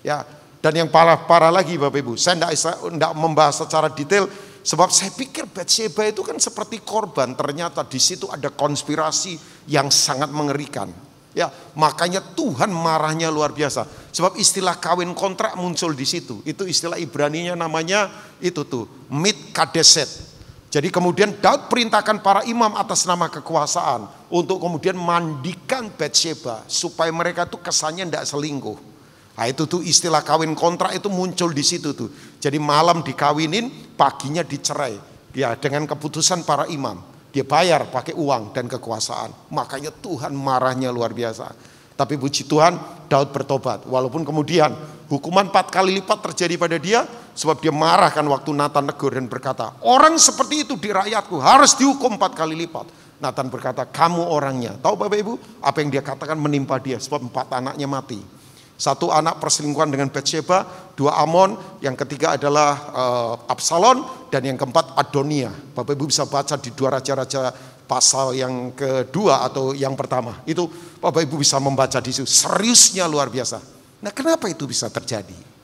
Ya, dan yang parah lagi Bapak Ibu, saya tidak membahas secara detail, sebab saya pikir Batsheba itu kan seperti korban. Ternyata di situ ada konspirasi yang sangat mengerikan. Ya, makanya Tuhan marahnya luar biasa. Sebab istilah kawin kontrak muncul di situ. Itu istilah Ibraninya namanya itu tuh, mit kadeset. Jadi kemudian Daud perintahkan para imam atas nama kekuasaan untuk kemudian mandikan Batsheba supaya mereka tuh kesannya tidak selingkuh. Nah itu tuh istilah kawin kontrak itu muncul di situ tuh. Jadi malam dikawinin, paginya dicerai. Ya, dengan keputusan para imam. Dia bayar pakai uang dan kekuasaan. Makanya Tuhan marahnya luar biasa. Tapi puji Tuhan, Daud bertobat. Walaupun kemudian hukuman 4 kali lipat terjadi pada dia. Sebab dia marah kan waktu Nathan negur dan berkata, orang seperti itu di rakyatku harus dihukum 4 kali lipat. Nathan berkata, kamu orangnya. Tahu Bapak Ibu, apa yang dia katakan menimpa dia. Sebab 4 anaknya mati. 1 anak perselingkuhan dengan Batsheba, 2 Amon, yang ketiga adalah Absalom, dan yang keempat Adonia. Bapak Ibu bisa baca di 2 Raja-Raja pasal yang kedua atau yang pertama. Itu Bapak Ibu bisa membaca di situ. Seriusnya luar biasa. Nah, kenapa itu bisa terjadi?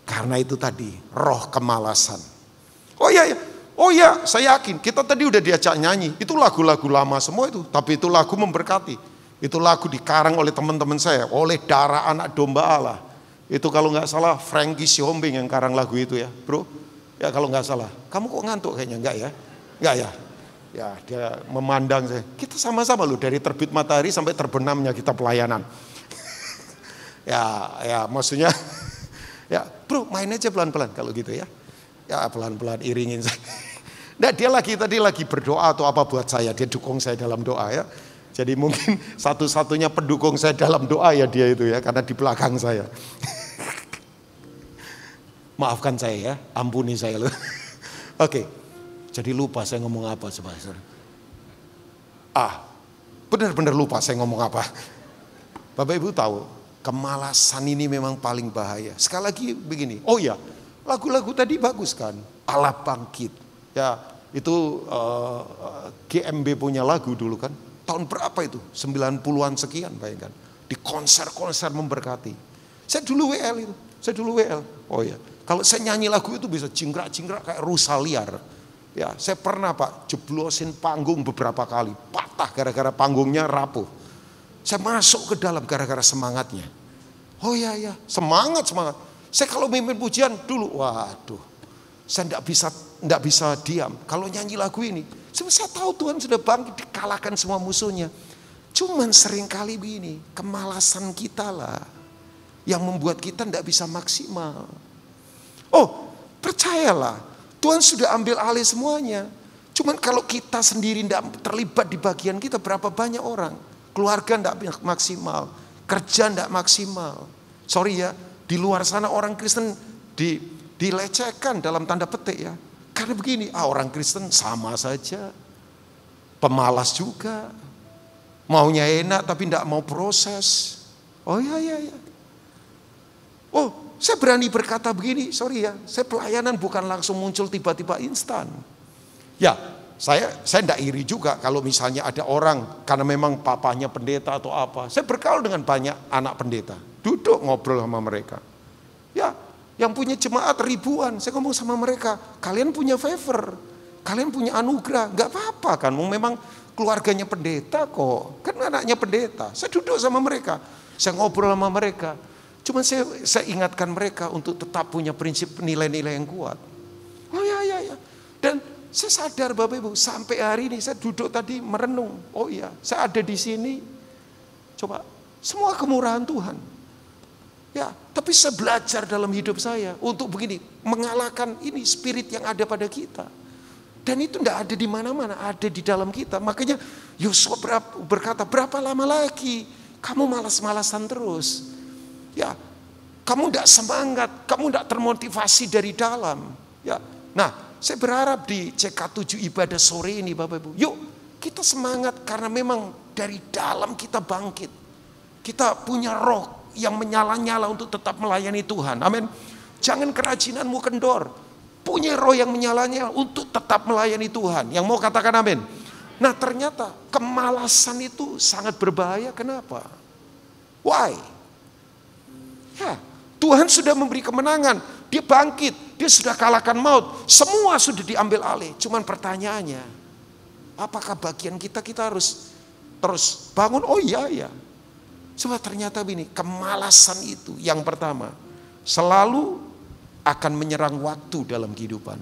Karena itu tadi, roh kemalasan. Oh iya, saya yakin kita tadi udah diajak nyanyi. Itu lagu-lagu lama semua itu, tapi itu lagu memberkati. Itu lagu dikarang oleh teman-teman saya, oleh Darah Anak Domba Allah. Itu kalau nggak salah Frankie Siombing yang karang lagu itu ya, bro. Ya kalau nggak salah. Kamu kok ngantuk kayaknya, enggak ya? Enggak ya? Ya dia memandang saya. Kita sama-sama loh dari terbit matahari sampai terbenamnya kita pelayanan. ya maksudnya, ya bro main aja pelan-pelan kalau gitu ya. Ya pelan-pelan iringin saya. Nah dia tadi lagi berdoa atau apa buat saya, dia dukung saya dalam doa ya. Jadi mungkin satu-satunya pendukung saya dalam doa ya dia itu ya, karena di belakang saya. Maafkan saya ya, ampuni saya loh. Oke, jadi lupa saya ngomong apa sebenarnya. Benar-benar lupa saya ngomong apa. Bapak Ibu tahu, kemalasan ini memang paling bahaya. Sekali lagi begini, oh ya, lagu-lagu tadi bagus kan, Allah bangkit. Ya, itu GMB punya lagu dulu kan. Tahun berapa itu? 90-an sekian bayangkan. Di konser-konser memberkati. Saya dulu WL. Oh ya, kalau saya nyanyi lagu itu bisa jingkrak-jingkrak kayak rusa liar. Ya, saya pernah Pak jeblosin panggung beberapa kali. Patah gara-gara panggungnya rapuh. Saya masuk ke dalam gara-gara semangatnya. Oh ya, semangat. Saya kalau mimpin pujian dulu, waduh. Saya tidak bisa diam. Kalau nyanyi lagu ini, saya tahu Tuhan sudah bangkit, dikalahkan semua musuhnya. Cuman seringkali begini, kemalasan kita lah yang membuat kita tidak bisa maksimal. Oh, percayalah, Tuhan sudah ambil alih semuanya. Cuman kalau kita sendiri tidak terlibat di bagian kita, berapa banyak orang, keluarga tidak maksimal, kerja tidak maksimal. Sorry ya, di luar sana orang Kristen dilecehkan dalam tanda petik ya. Karena begini, orang Kristen sama saja, pemalas juga, maunya enak tapi tidak mau proses. Oh ya. Oh, saya berani berkata begini, sorry ya, saya pelayanan bukan langsung muncul tiba-tiba instan. Ya, saya tidak iri juga kalau misalnya ada orang karena memang papanya pendeta atau apa. Saya bergaul dengan banyak anak pendeta, duduk ngobrol sama mereka. Ya. Yang punya jemaat ribuan, saya ngomong sama mereka, kalian punya favor. Kalian punya anugerah, gak apa-apa kan. Memang keluarganya pendeta kok. Kan anaknya pendeta. Saya duduk sama mereka. Saya ngobrol sama mereka. Cuma saya ingatkan mereka untuk tetap punya prinsip nilai-nilai yang kuat. Oh ya. Dan saya sadar Bapak Ibu, sampai hari ini saya duduk tadi merenung. Oh iya, saya ada di sini. Coba, semua kemurahan Tuhan. Ya, tapi saya belajar dalam hidup saya untuk begini, mengalahkan ini spirit yang ada pada kita. Dan itu tidak ada di mana-mana, ada di dalam kita. Makanya Yosua berkata, berapa lama lagi kamu malas-malasan terus? Ya, kamu tidak semangat, kamu tidak termotivasi dari dalam. Ya, nah, saya berharap di CK7 ibadah sore ini Bapak Ibu, yuk kita semangat karena memang dari dalam kita bangkit. Kita punya roh yang menyala-nyala untuk tetap melayani Tuhan. Amin. Jangan kerajinanmu kendor. Punya roh yang menyala-nyala untuk tetap melayani Tuhan. Yang mau katakan amin. Nah ternyata kemalasan itu sangat berbahaya. Kenapa? Why? Ya, Tuhan sudah memberi kemenangan. Dia bangkit. Dia sudah kalahkan maut. Semua sudah diambil alih. Cuman pertanyaannya, apakah bagian kita harus terus bangun? Oh iya. Coba ternyata begini, kemalasan itu yang pertama selalu akan menyerang waktu dalam kehidupan.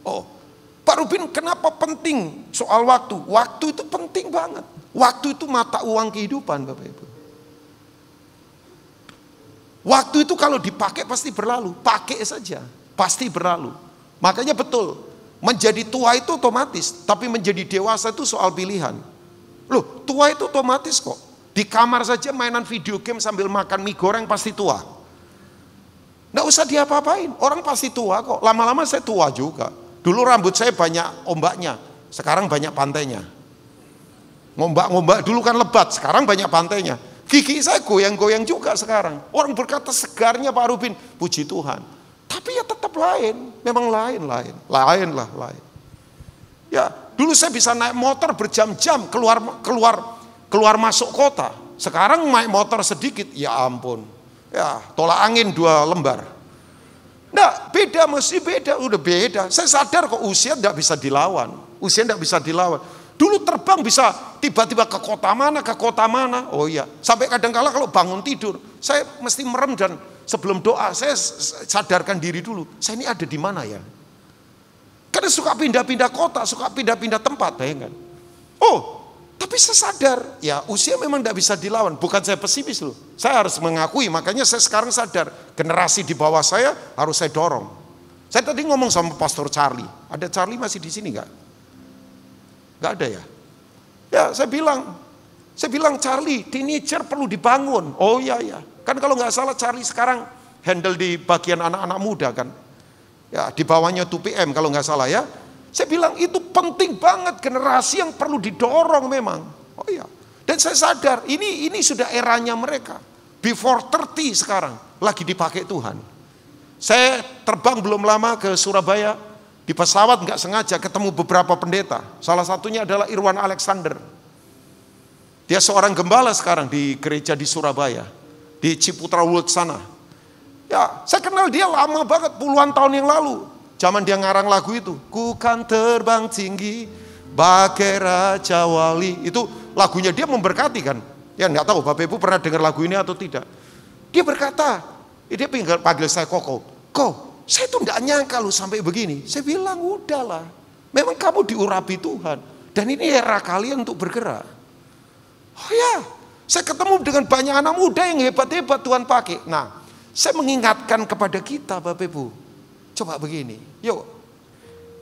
Oh, Pak Rubin, kenapa penting soal waktu? Waktu itu penting banget. Waktu itu mata uang kehidupan, Bapak Ibu. Waktu itu kalau dipakai pasti berlalu. Pakai saja, pasti berlalu. Makanya betul, menjadi tua itu otomatis. Tapi menjadi dewasa itu soal pilihan. Loh, tua itu otomatis kok. Di kamar saja mainan video game sambil makan mie goreng pasti tua. Nggak usah diapa-apain, orang pasti tua kok. Lama-lama saya tua juga. Dulu rambut saya banyak ombaknya, sekarang banyak pantainya. Ngombak-ngombak dulu kan lebat, sekarang banyak pantainya. Gigi saya goyang-goyang juga sekarang. Orang berkata segarnya Pak Rubin, puji Tuhan. Tapi ya tetap lain, memang lain. Ya, dulu saya bisa naik motor berjam-jam keluar masuk kota. Sekarang naik motor sedikit, ya ampun. Ya, tolak angin 2 lembar. Nah, mesti beda, udah beda. Saya sadar kok usia tidak bisa dilawan. Dulu terbang bisa tiba-tiba ke kota mana. Oh iya, sampai kadang-kala kalau bangun tidur, saya mesti merem dan sebelum doa, saya sadarkan diri dulu. Saya ini ada di mana ya? Karena suka pindah-pindah kota, suka pindah-pindah tempat, bayangkan. Oh, tapi saya sadar, ya usia memang tidak bisa dilawan. Bukan saya pesimis loh. Saya harus mengakui, makanya saya sekarang sadar. Generasi di bawah saya harus saya dorong. Saya tadi ngomong sama Pastor Charlie. Ada Charlie masih di sini nggak? Nggak ada ya? Ya saya bilang Charlie, teenager perlu dibangun. Oh iya. Kan kalau nggak salah Charlie sekarang handle di bagian anak-anak muda kan. Ya di bawahnya 2PM kalau nggak salah ya. Saya bilang itu penting banget, generasi yang perlu didorong memang. Oh iya. Dan saya sadar ini sudah eranya mereka. Before 30 sekarang lagi dipakai Tuhan. Saya terbang belum lama ke Surabaya. Di pesawat nggak sengaja ketemu beberapa pendeta. Salah satunya adalah Irwan Alexander. Dia seorang gembala sekarang di gereja di Surabaya. Di Ciputra World sana. Ya, saya kenal dia lama banget, puluhan tahun yang lalu. Zaman dia ngarang lagu itu, ku kan terbang tinggi, bagai Raja Wali. Itu lagunya dia memberkati kan. Ya nggak tahu Bapak Ibu pernah dengar lagu ini atau tidak. Dia berkata, dia panggil saya Koko. Saya tuh nggak nyangka lu sampai begini. Saya bilang udahlah, memang kamu diurapi Tuhan. Dan ini era kalian untuk bergerak. Oh ya, saya ketemu dengan banyak anak muda yang hebat-hebat Tuhan pakai. Nah, saya mengingatkan kepada kita Bapak Ibu. Coba begini, yuk.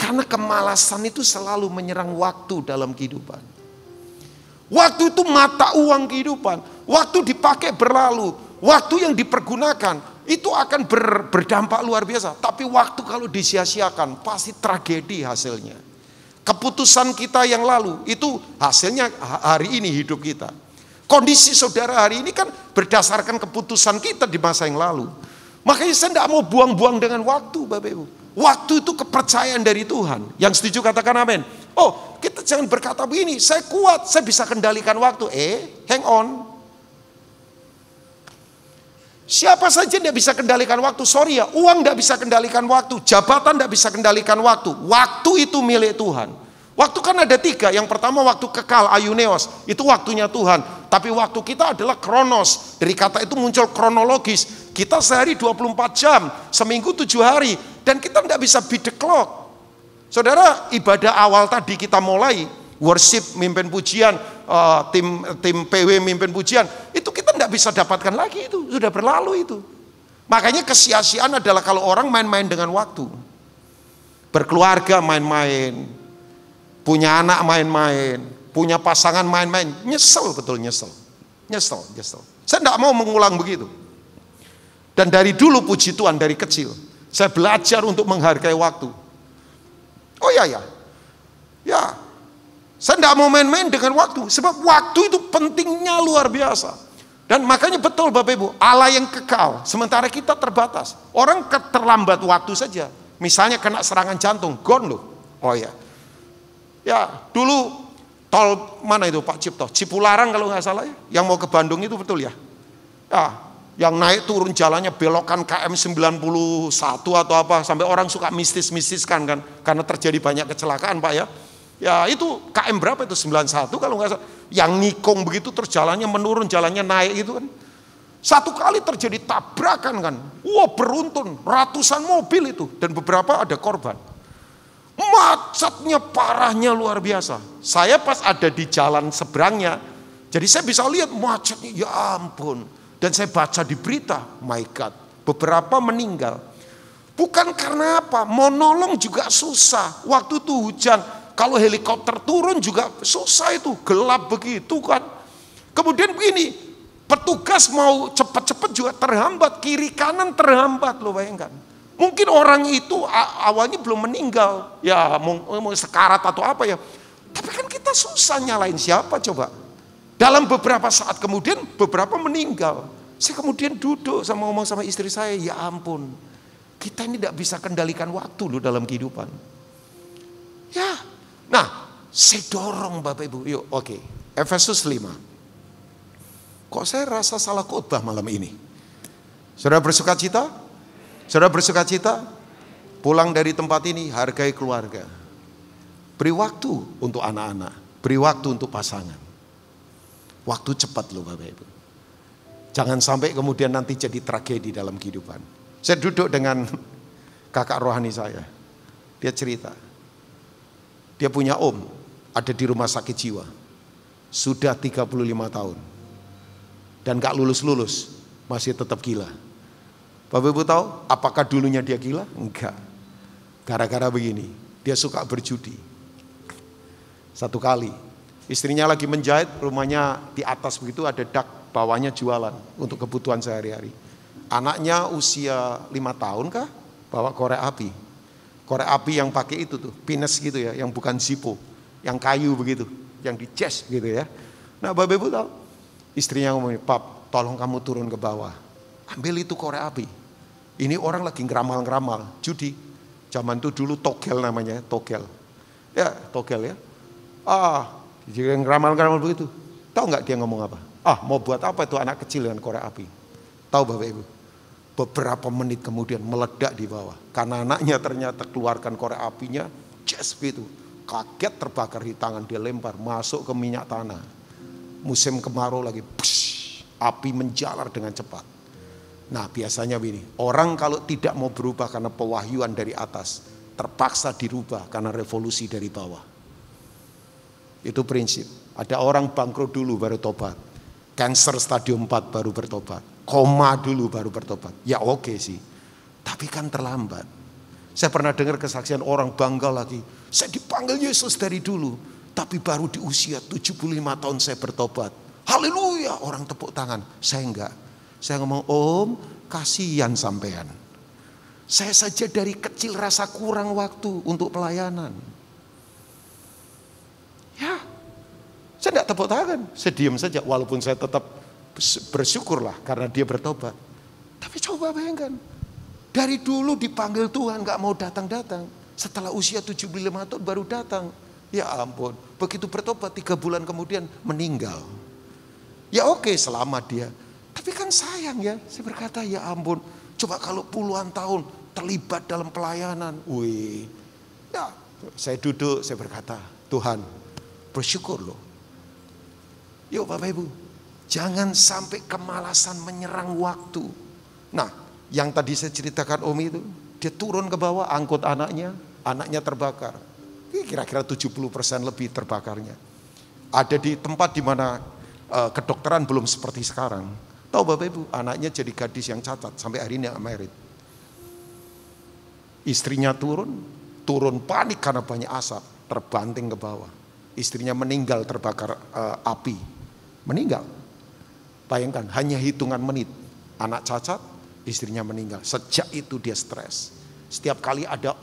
Karena kemalasan itu selalu menyerang waktu dalam kehidupan. Waktu itu mata uang kehidupan. Waktu dipakai berlalu. Waktu yang dipergunakan itu akan berdampak luar biasa. Tapi waktu kalau disia-siakan pasti tragedi hasilnya. Keputusan kita yang lalu itu hasilnya hari ini hidup kita. Kondisi saudara hari ini kan berdasarkan keputusan kita di masa yang lalu. Makanya saya tidak mau buang-buang dengan waktu Bapak Ibu. Waktu itu kepercayaan dari Tuhan. Yang setuju katakan amin. Oh kita jangan berkata begini, saya kuat, saya bisa kendalikan waktu. Hang on. Siapa saja tidak bisa kendalikan waktu. Sorry ya, uang tidak bisa kendalikan waktu. Jabatan tidak bisa kendalikan waktu. Waktu itu milik Tuhan. Waktu kan ada 3. Yang pertama waktu kekal, aiuneos. Itu waktunya Tuhan. Tapi waktu kita adalah kronos. Dari kata itu muncul kronologis. Kita sehari 24 jam. Seminggu 7 hari. Dan kita tidak bisa beat the clock. Saudara, ibadah awal tadi kita mulai. Worship, mimpin pujian. Tim PW mimpin pujian. Itu kita tidak bisa dapatkan lagi itu. Sudah berlalu itu. Makanya kesia-siaan adalah kalau orang main-main dengan waktu. Berkeluarga main-main. Punya anak main-main. Punya pasangan main-main. Nyesel, betul nyesel. Nyesel. Saya tidak mau mengulang begitu. Dan dari dulu puji Tuhan dari kecil. Saya belajar untuk menghargai waktu. Oh ya. Saya tidak mau main-main dengan waktu. Sebab waktu itu pentingnya luar biasa. Dan makanya betul Bapak Ibu. Allah yang kekal. Sementara kita terbatas. Orang terlambat waktu saja. Misalnya kena serangan jantung. Gone loh. Oh ya. Ya dulu tol mana itu Pak Cipto? Cipularang kalau nggak salah ya. Yang mau ke Bandung itu betul ya. Ya. Yang naik turun jalannya belokan KM 91 atau apa. Sampai orang suka mistis-mistiskan kan. Karena terjadi banyak kecelakaan Pak ya. Ya itu KM berapa itu 91 kalau nggak salah. Yang nikung begitu terus jalannya menurun, jalannya naik gitu kan. Satu kali terjadi tabrakan kan. Wah beruntun, ratusan mobil itu. Dan beberapa ada korban. Macetnya parahnya luar biasa. Saya pas ada di jalan seberangnya. Jadi saya bisa lihat macetnya ya ampun. Dan saya baca di berita, my God. Beberapa meninggal. Bukan karena apa, mau nolong juga susah. Waktu itu hujan. Kalau helikopter turun juga susah itu, gelap begitu kan. Kemudian begini, petugas mau cepat-cepat juga terhambat, kiri kanan terhambat loh bayangkan. Mungkin orang itu awalnya belum meninggal, ya mau sekarat atau apa ya. Tapi kan kita susah nyalain siapa coba. Dalam beberapa saat kemudian beberapa meninggal. Saya kemudian duduk sama ngomong sama istri saya, ya ampun. Kita ini tidak bisa kendalikan waktu loh dalam kehidupan. Ya. Nah, saya dorong Bapak Ibu, yuk oke. Efesus 5. Kok saya rasa salah khotbah malam ini? Saudara bersuka cita? Saudara bersuka cita? Pulang dari tempat ini, hargai keluarga. Beri waktu untuk anak-anak. Beri waktu untuk pasangan. Waktu cepat loh Bapak Ibu. Jangan sampai kemudian nanti jadi tragedi dalam kehidupan. Saya duduk dengan kakak rohani saya. Dia cerita. Dia punya om, ada di rumah sakit jiwa. Sudah 35 tahun. Dan gak lulus-lulus, masih tetap gila. Bapak Ibu tahu, apakah dulunya dia gila? Enggak. Gara-gara begini, dia suka berjudi. Satu kali, istrinya lagi menjahit, rumahnya di atas begitu ada dak, bawahnya jualan untuk kebutuhan sehari-hari. Anaknya usia 5 tahun kah? Bawa korek api. Korek api yang pakai itu tuh, pines gitu ya, yang bukan Zippo, yang kayu begitu, yang di chest gitu ya. Nah Bapak Ibu tahu, istrinya ngomong, Pap, tolong kamu turun ke bawah, ambil itu korek api. Ini orang lagi ngeramal-ngeramal, judi. Zaman itu dulu togel namanya, togel. Ya, togel ya. Jadi ngeramal-ngeramal begitu. Tahu nggak dia ngomong apa? Mau buat apa itu anak kecil dengan korek api? Tahu Bapak Ibu? Beberapa menit kemudian meledak di bawah. Karena anaknya ternyata keluarkan korek apinya, jas gitu. Kaget terbakar di tangan, dia lempar, masuk ke minyak tanah. Musim kemarau lagi, api menjalar dengan cepat. Nah biasanya begini, orang kalau tidak mau berubah karena pewahyuan dari atas, terpaksa dirubah karena revolusi dari bawah. Itu prinsip. Ada orang bangkrut dulu baru tobat. Cancer stadium 4 baru bertobat. Koma dulu baru bertobat. Ya oke sih. Tapi kan terlambat. Saya pernah dengar kesaksian orang bangga lagi. Saya dipanggil Yesus dari dulu. Tapi baru di usia 75 tahun saya bertobat. Haleluya. Orang tepuk tangan. Saya enggak. Saya ngomong, Om, kasihan sampean. Saya saja dari kecil rasa kurang waktu untuk pelayanan. Ya. Saya enggak tepuk tangan. Saya diam saja. Walaupun saya tetap bersyukurlah karena dia bertobat. Tapi coba bayangkan, dari dulu dipanggil Tuhan gak mau datang-datang. Setelah usia 75 tahun baru datang. Ya ampun, begitu bertobat 3 bulan kemudian meninggal. Ya oke, selamat dia. Tapi kan sayang ya, saya berkata ya ampun, coba kalau puluhan tahun terlibat dalam pelayanan. Wih, ya saya duduk, saya berkata, Tuhan bersyukur loh. Yuk Bapak Ibu, jangan sampai kemalasan menyerang waktu. Nah, yang tadi saya ceritakan Om itu, dia turun ke bawah, angkut anaknya terbakar. Kira-kira 70% lebih terbakarnya. Ada di tempat di mana kedokteran belum seperti sekarang. Tahu Bapak Ibu, anaknya jadi gadis yang cacat, sampai hari ini nggak married. Istrinya turun panik karena banyak asap, terbanting ke bawah. Istrinya meninggal terbakar api, meninggal. Bayangkan, hanya hitungan menit, anak cacat, istrinya meninggal. Sejak itu dia stres. Setiap kali ada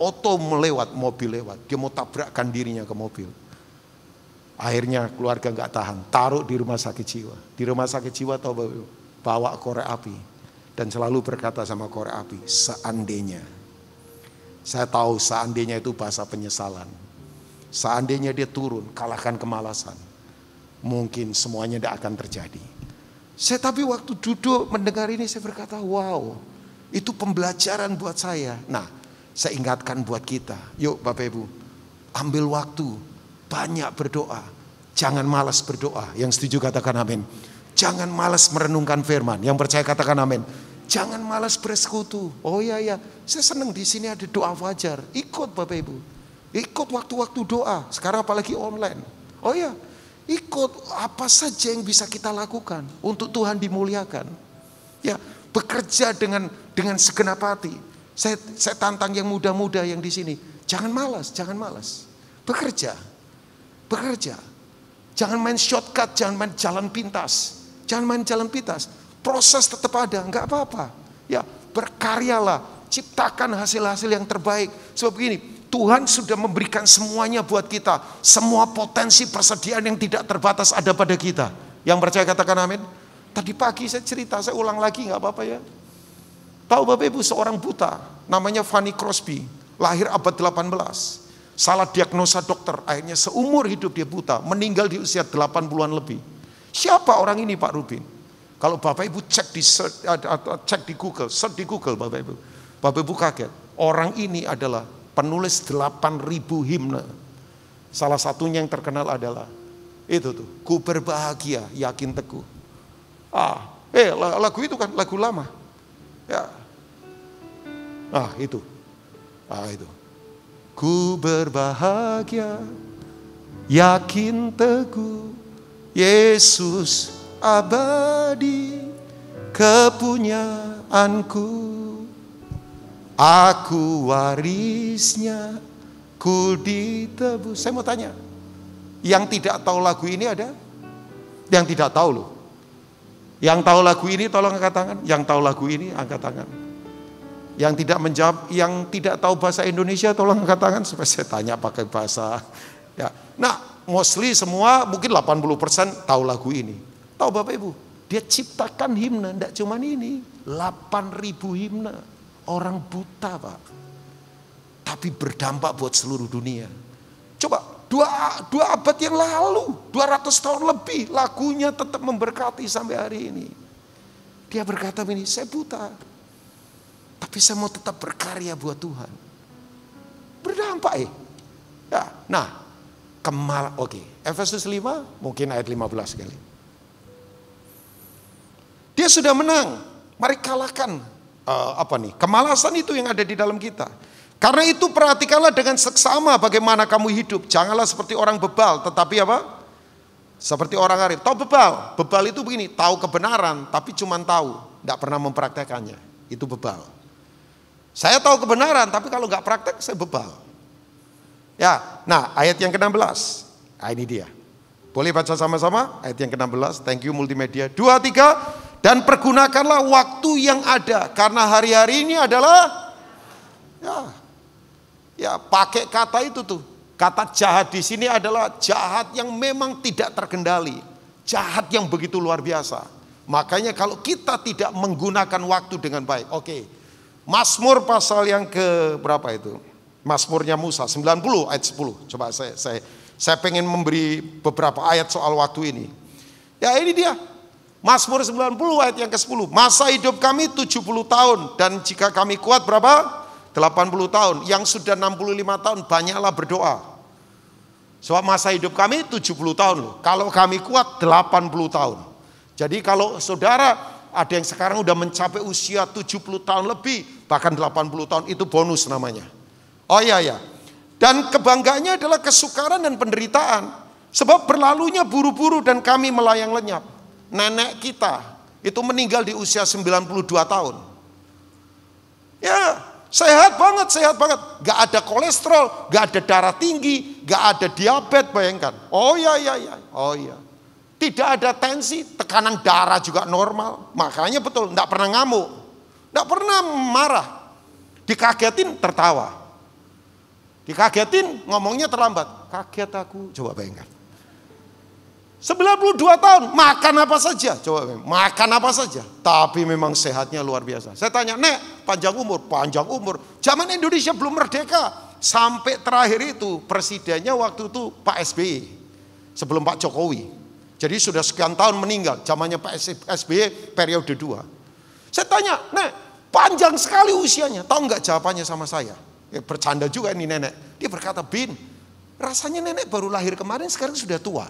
mobil lewat, dia mau tabrakkan dirinya ke mobil. Akhirnya keluarga nggak tahan, taruh di rumah sakit jiwa. Di rumah sakit jiwa tahu Bapak Ibu, bawa korek api. Dan selalu berkata sama korek api, seandainya. Saya tahu seandainya itu bahasa penyesalan. Seandainya dia turun, kalahkan kemalasan. Mungkin semuanya tidak akan terjadi. Tapi waktu duduk mendengar ini saya berkata, wow, itu pembelajaran buat saya. Nah, saya ingatkan buat kita. Yuk Bapak Ibu, ambil waktu, banyak berdoa. Jangan malas berdoa. Yang setuju katakan amin. Jangan malas merenungkan firman. Yang percaya katakan amin. Jangan malas bersekutu. Oh iya, saya senang di sini ada doa fajar. Ikut Bapak Ibu. Ikut waktu-waktu doa. Sekarang apalagi online. Oh iya, ikut apa saja yang bisa kita lakukan untuk Tuhan dimuliakan. Ya, bekerja dengan segenap hati. Saya tantang yang muda-muda yang di sini. Jangan malas. Bekerja. Jangan main shortcut, jangan main jalan pintas. Proses tetap ada, enggak apa-apa. Ya, berkaryalah, ciptakan hasil-hasil yang terbaik. Sebab begini, Tuhan sudah memberikan semuanya buat kita. Semua potensi persediaan yang tidak terbatas ada pada kita. Yang percaya katakan amin. Tadi pagi saya cerita, saya ulang lagi enggak apa-apa ya. Tahu Bapak Ibu, seorang buta namanya Fanny Crosby, lahir abad 18. Salah diagnosa dokter, akhirnya seumur hidup dia buta, meninggal di usia 80-an lebih. Siapa orang ini Pak Rubin? Kalau Bapak Ibu cek di Google, search di Google Bapak Ibu kaget. Orang ini adalah penulis 8.000 himne. Salah satunya yang terkenal adalah itu tuh, ku berbahagia yakin teguh. Lagu itu kan lagu lama. Ya. Itu. Ku berbahagia yakin teguh, Yesus abadi kepunyaanku, aku warisnya, ku ditebus. Saya mau tanya, yang tidak tahu lagu ini ada? Yang tidak tahu loh. Yang tahu lagu ini tolong angkat tangan. Yang tahu lagu ini angkat tangan. Yang tidak menjawab, yang tidak tahu bahasa Indonesia tolong angkat tangan supaya saya tanya pakai bahasa. Ya. Nah, mostly semua mungkin 80% tahu lagu ini. Tahu Bapak Ibu, dia ciptakan himne, tidak cuma ini, 8.000 himne. Orang buta Pak, tapi berdampak buat seluruh dunia. Coba, dua abad yang lalu, 200 tahun lebih, lagunya tetap memberkati sampai hari ini. Dia berkata ini, saya buta, tapi saya mau tetap berkarya buat Tuhan. Berdampak ya. Nah, Efesus 5, mungkin ayat 15 kali. Dia sudah menang. Mari kalahkan kemalasan itu yang ada di dalam kita. Karena itu perhatikanlah dengan seksama bagaimana kamu hidup. Janganlah seperti orang bebal, tetapi apa? Seperti orang arif. Tahu bebal? Bebal itu begini, tahu kebenaran tapi cuma tahu, tidak pernah mempraktekannya. Itu bebal. Saya tahu kebenaran tapi kalau nggak praktek saya bebal. Ya, nah ayat yang ke-16. Nah ini dia. Boleh baca sama-sama ayat yang ke-16. Thank you multimedia. 2, 3. Dan pergunakanlah waktu yang ada. Karena hari-hari ini adalah ya pakai kata itu tuh. Kata jahat di sini adalah jahat yang memang tidak terkendali. Jahat yang begitu luar biasa. Makanya kalau kita tidak menggunakan waktu dengan baik. Oke. Mazmur pasal yang ke berapa itu? Mazmurnya Musa 90 ayat 10. Coba saya pengen memberi beberapa ayat soal waktu ini. Ya ini dia. Mazmur 90 ayat yang ke-10. Masa hidup kami 70 tahun. Dan jika kami kuat berapa? 80 tahun. Yang sudah 65 tahun banyaklah berdoa. Sebab masa hidup kami 70 tahun loh. Kalau kami kuat 80 tahun. Jadi kalau saudara ada yang sekarang udah mencapai usia 70 tahun lebih, bahkan 80 tahun, itu bonus namanya. Oh iya ya. Dan kebanggaannya adalah kesukaran dan penderitaan. Sebab berlalunya buru-buru dan kami melayang lenyap. Nenek kita itu meninggal di usia 92 tahun. Ya, sehat banget. Gak ada kolesterol, gak ada darah tinggi, gak ada diabetes, bayangkan. Oh iya. Tidak ada tensi, tekanan darah juga normal. Makanya betul, gak pernah ngamuk, gak pernah marah. Dikagetin tertawa. Dikagetin ngomongnya terlambat. Kaget aku, coba bayangkan. 92 tahun, makan apa saja. Coba bayangkan, makan apa saja. Tapi memang sehatnya luar biasa. Saya tanya, Nek, panjang umur. Zaman Indonesia belum merdeka. Sampai terakhir itu, presidennya waktu itu Pak SBY. Sebelum Pak Jokowi. Jadi sudah sekian tahun meninggal. Zamannya Pak SBY periode 2. Saya tanya, Nek, panjang sekali usianya. Tahu nggak jawabannya sama saya? Ya, bercanda juga ini nenek. Dia berkata, Bin, rasanya nenek baru lahir kemarin, sekarang sudah tua.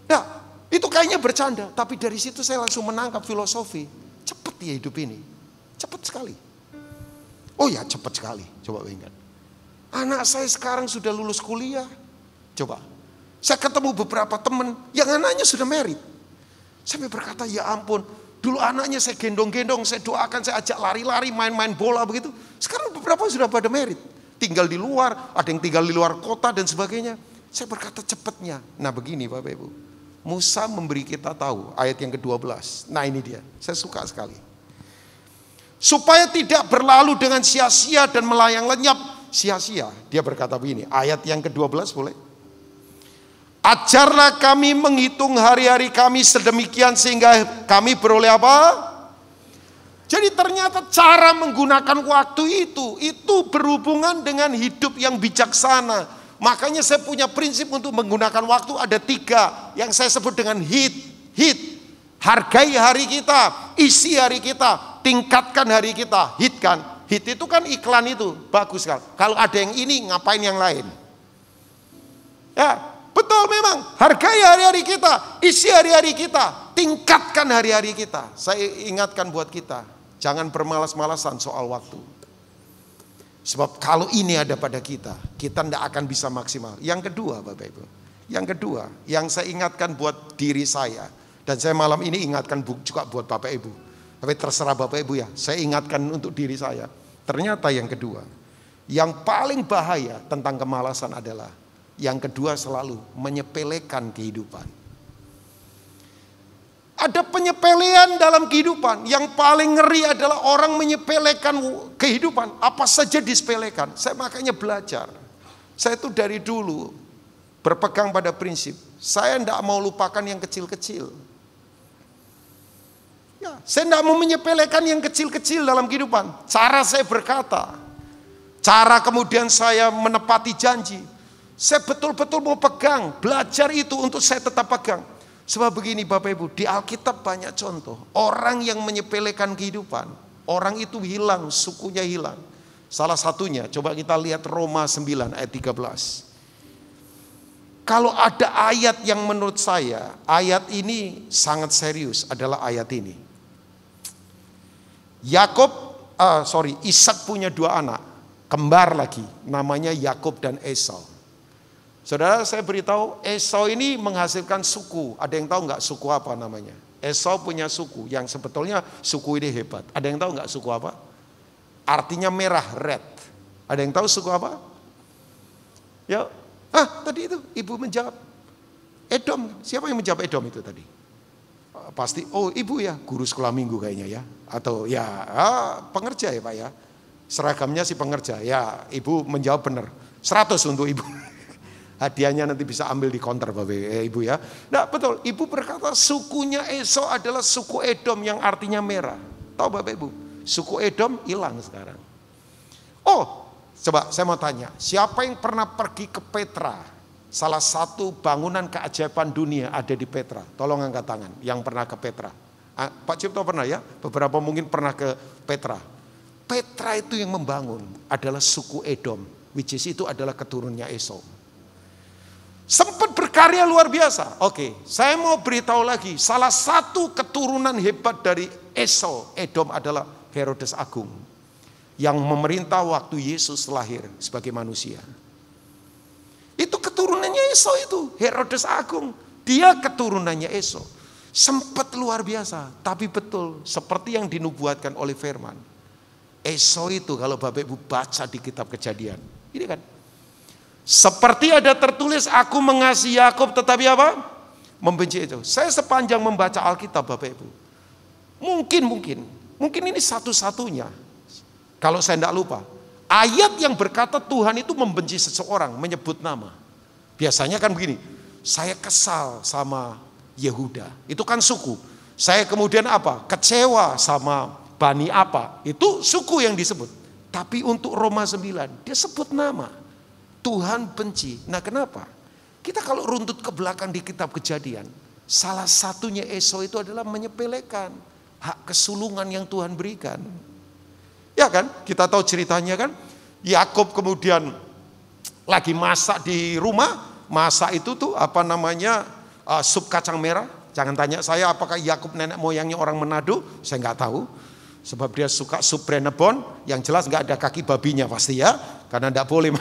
Nah, itu kayaknya bercanda. Tapi dari situ saya langsung menangkap filosofi. Cepat ya hidup ini. Cepat sekali. Oh ya, cepat sekali. Coba bayangkan. Anak saya sekarang sudah lulus kuliah. Coba. Saya ketemu beberapa teman yang anaknya sudah married. Saya berkata, ya ampun, dulu anaknya saya gendong-gendong, saya doakan, saya ajak lari-lari, main-main bola begitu. Sekarang beberapa sudah pada married. Tinggal di luar, ada yang tinggal di luar kota dan sebagainya. Saya berkata cepatnya. Nah begini Bapak Ibu. Musa memberi kita tahu, ayat yang ke-12. Nah ini dia, saya suka sekali. Supaya tidak berlalu dengan sia-sia dan melayang lenyap sia-sia. Dia berkata begini, ayat yang ke-12 boleh. Ajarlah kami menghitung hari-hari kami sedemikian sehingga kami beroleh apa? Jadi ternyata cara menggunakan waktu itu berhubungan dengan hidup yang bijaksana. Makanya saya punya prinsip untuk menggunakan waktu ada 3 yang saya sebut dengan hit. Hargai hari kita, isi hari kita, tingkatkan hari kita, hit kan. Hit itu kan iklan itu, bagus kan. Kalau ada yang ini ngapain yang lain? Ya. Betul memang, hargai hari-hari kita, isi hari-hari kita, tingkatkan hari-hari kita. Saya ingatkan buat kita, jangan bermalas-malasan soal waktu. Sebab kalau ini ada pada kita tidak akan bisa maksimal. Yang kedua Bapak Ibu, yang saya ingatkan buat diri saya. Dan saya malam ini ingatkan juga buat Bapak Ibu. Tapi terserah Bapak Ibu ya, saya ingatkan untuk diri saya. Ternyata yang kedua, yang paling bahaya tentang kemalasan adalah yang kedua selalu menyepelekan kehidupan. Ada penyepelean dalam kehidupan. Yang paling ngeri adalah orang menyepelekan kehidupan. Apa saja disepelekan. Saya makanya belajar. Saya itu dari dulu berpegang pada prinsip. Saya tidak mau lupakan yang kecil-kecil. Ya, saya tidak mau menyepelekan yang kecil-kecil dalam kehidupan. Cara saya berkata. Cara kemudian saya menepati janji. Saya betul-betul mau pegang, belajar itu untuk saya tetap pegang. Sebab begini Bapak Ibu, di Alkitab banyak contoh. Orang yang menyepelekan kehidupan, orang itu hilang, sukunya hilang. Salah satunya, coba kita lihat Roma 9 ayat 13. Kalau ada ayat yang menurut saya, ayat ini sangat serius adalah ayat ini. Ishak punya 2 anak, kembar lagi, namanya Yakub dan Esau. Saudara, saya beritahu, Esau ini menghasilkan suku. Ada yang tahu nggak suku apa namanya? Esau punya suku yang sebetulnya suku ini hebat. Ada yang tahu nggak suku apa? Artinya merah, red. Ada yang tahu suku apa? Ya, tadi itu ibu menjawab. Edom. Siapa yang menjawab Edom itu tadi? Pasti, ibu ya, guru sekolah minggu kayaknya ya. Atau ya, pengerja ya Pak ya. Seragamnya si pengerja. Ya, ibu menjawab benar. 100 untuk ibu. Hadiahnya nanti bisa ambil di counter Bapak Ibu ya. Nah betul, Ibu berkata sukunya Esau adalah suku Edom yang artinya merah. Tahu Bapak Ibu, suku Edom hilang sekarang. Coba saya mau tanya, siapa yang pernah pergi ke Petra Salah satu bangunan keajaiban dunia ada di Petra. Tolong angkat tangan yang pernah ke Petra. Pak Cipto pernah ya? Beberapa mungkin pernah ke Petra. Petra itu yang membangun adalah suku Edom, which is itu adalah keturunannya Esau. Sempat berkarya luar biasa. Oke, saya mau beritahu lagi. Salah satu keturunan hebat dari Esau, Edom adalah Herodes Agung. Yang memerintah waktu Yesus lahir sebagai manusia. Itu keturunannya Esau itu, Herodes Agung. Dia keturunannya Esau. Sempat luar biasa, tapi betul seperti yang dinubuatkan oleh firman. Esau itu kalau Bapak Ibu baca di kitab Kejadian, ini kan. Seperti ada tertulis, aku mengasihi Yakub tetapi apa? Membenci Esau. Saya sepanjang membaca Alkitab Bapak Ibu, mungkin ini satu-satunya. Kalau saya tidak lupa, ayat yang berkata Tuhan itu membenci seseorang, menyebut nama. Biasanya kan begini, saya kesal sama Yehuda, itu kan suku. Saya kemudian apa? Kecewa sama Bani apa, itu suku yang disebut. Tapi untuk Roma 9, dia sebut nama. Tuhan benci. Nah kenapa? Kita kalau runtut ke belakang di kitab Kejadian, salah satunya Esau itu adalah menyepelekan hak kesulungan yang Tuhan berikan. Ya kan? Kita tahu ceritanya kan? Yakub kemudian lagi masak di rumah. Masak itu tuh apa namanya? Sup kacang merah. Jangan tanya saya apakah Yakub nenek moyangnya orang Manado. Saya nggak tahu. Sebab dia suka sup Brenebon. Yang jelas nggak ada kaki babinya pasti ya. Karena nggak boleh.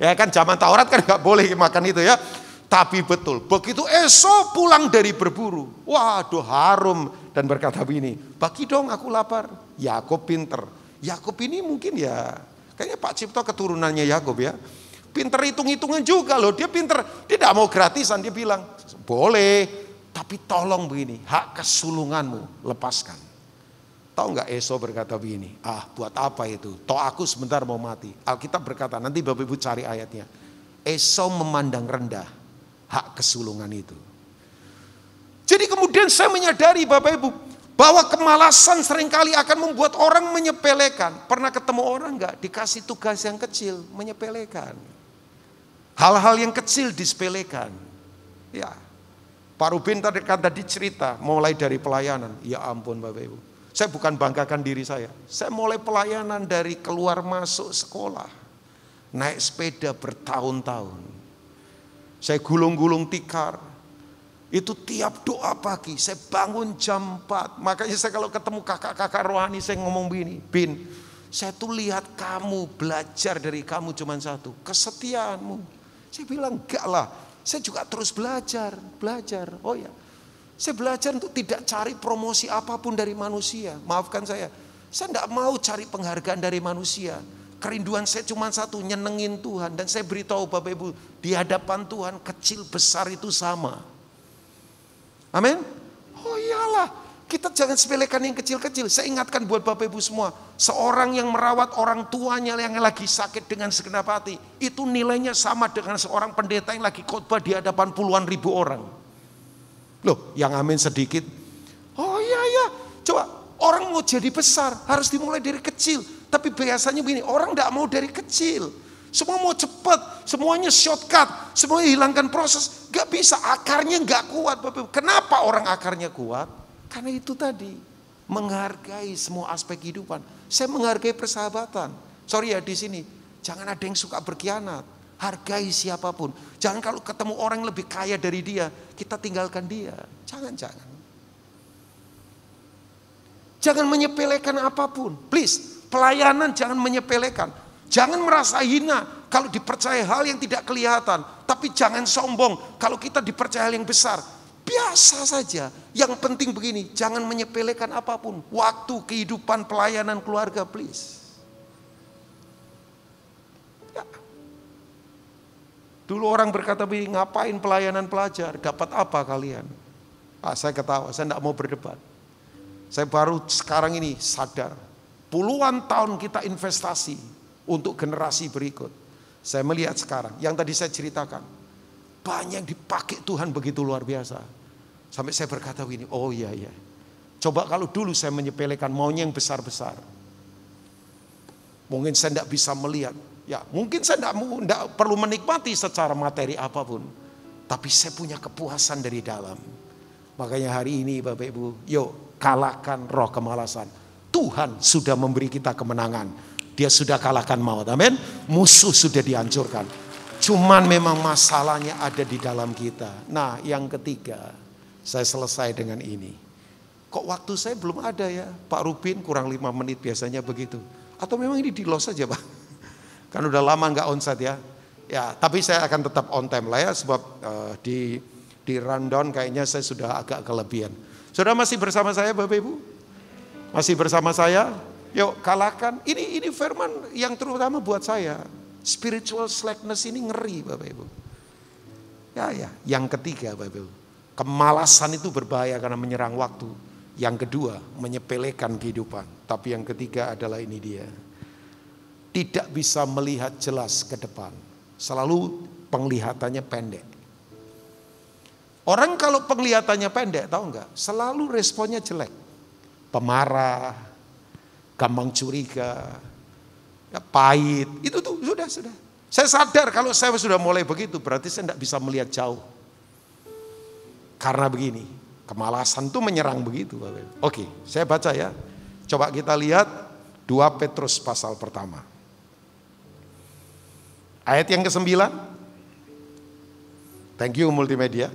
Ya kan zaman Taurat kan nggak boleh makan itu ya. Tapi betul, begitu Esau pulang dari berburu, waduh harum dan berkata begini, bagi dong aku lapar. Yakub pinter. Yakub ini mungkin ya, kayaknya Pak Cipto keturunannya Yakub ya. Pinter hitung-hitungan juga loh, dia pinter. Dia tidak mau gratisan, dia bilang, boleh, tapi tolong begini, hak kesulunganmu lepaskan. Tahu nggak Esau berkata begini, buat apa itu? Toh aku sebentar mau mati. Alkitab berkata, nanti Bapak Ibu cari ayatnya. Esau memandang rendah hak kesulungan itu. Jadi kemudian saya menyadari Bapak Ibu, bahwa kemalasan seringkali akan membuat orang menyepelekan. Pernah ketemu orang nggak dikasih tugas yang kecil, menyepelekan. Hal-hal yang kecil disepelekan. Ya, Pak Rubin tadi cerita mulai dari pelayanan. Ya ampun Bapak Ibu. Saya bukan banggakan diri saya. Saya mulai pelayanan dari keluar masuk sekolah. Naik sepeda bertahun-tahun. Saya gulung-gulung tikar. Itu tiap doa pagi, saya bangun jam 4. Makanya saya kalau ketemu kakak-kakak rohani, saya ngomong begini, Bin, saya tuh lihat kamu, belajar dari kamu cuma satu, kesetiaanmu. Saya bilang, enggak lah, saya juga terus belajar. Oh ya, saya belajar untuk tidak cari promosi apapun dari manusia. Maafkan saya tidak mau cari penghargaan dari manusia. Kerinduan saya cuma satu, nyenengin Tuhan. Dan saya beritahu Bapak Ibu, di hadapan Tuhan kecil besar itu sama. Amin. Oh iyalah, kita jangan sepelekan yang kecil-kecil. Saya ingatkan buat Bapak Ibu semua, seorang yang merawat orang tuanya yang lagi sakit dengan segenap hati, itu nilainya sama dengan seorang pendeta yang lagi khotbah di hadapan puluhan ribu orang. Loh, yang amin sedikit. Oh iya, coba orang mau jadi besar harus dimulai dari kecil. Tapi biasanya begini, orang tidak mau dari kecil. Semua mau cepat, semuanya shortcut, semuanya hilangkan proses. Gak bisa, akarnya gak kuat. Kenapa orang akarnya kuat? Karena itu tadi, menghargai semua aspek kehidupan. Saya menghargai persahabatan. Sorry ya di sini, jangan ada yang suka berkhianat. Hargai siapapun. Jangan kalau ketemu orang yang lebih kaya dari dia, kita tinggalkan dia. Jangan. Jangan menyepelekan apapun. Please, pelayanan jangan menyepelekan. Jangan merasa hina kalau dipercaya hal yang tidak kelihatan. Tapi jangan sombong kalau kita dipercaya hal yang besar. Biasa saja. Yang penting begini, jangan menyepelekan apapun. Waktu, kehidupan, pelayanan, keluarga, please. Ya. Dulu orang berkata begini, ngapain pelayanan pelajar? Dapat apa kalian? Saya ketawa, saya tidak mau berdebat. Saya baru sekarang ini sadar. Puluhan tahun kita investasi untuk generasi berikut. Saya melihat sekarang, yang tadi saya ceritakan, banyak yang dipakai Tuhan begitu luar biasa. Sampai saya berkata begini, oh iya. Coba kalau dulu saya menyepelekan maunya yang besar-besar. Mungkin saya tidak bisa melihat. Ya, mungkin saya tidak perlu menikmati secara materi apapun, tapi saya punya kepuasan dari dalam. Makanya hari ini Bapak Ibu, yuk kalahkan roh kemalasan. Tuhan sudah memberi kita kemenangan. Dia sudah kalahkan maut. Amin. Musuh sudah dihancurkan. Cuman memang masalahnya ada di dalam kita. Nah, yang ketiga, saya selesai dengan ini. Kok waktu saya belum ada ya? Pak Rubin kurang 5 menit biasanya begitu. Atau memang ini di loss saja Pak? Kan udah lama nggak onsite ya. Ya, tapi saya akan tetap on time lah ya. Sebab di rundown kayaknya saya sudah agak kelebihan. Saudara masih bersama saya Bapak Ibu? Masih bersama saya? Yuk kalahkan. Ini firman yang terutama buat saya. Spiritual slackness ini ngeri Bapak Ibu. Ya. Yang ketiga Bapak Ibu. Kemalasan itu berbahaya karena menyerang waktu. Yang kedua, menyepelekan kehidupan. Tapi yang ketiga adalah ini dia. Tidak bisa melihat jelas ke depan. Selalu penglihatannya pendek. Orang kalau penglihatannya pendek, tahu nggak? Selalu responnya jelek. Pemarah, gampang curiga, ya, pahit. Itu tuh sudah. Saya sadar kalau saya sudah mulai begitu, berarti saya tidak bisa melihat jauh. Karena begini, kemalasan itu menyerang begitu. Oke, saya baca ya. Coba kita lihat 2 Petrus pasal pertama. Ayat yang ke-9. Thank you multimedia.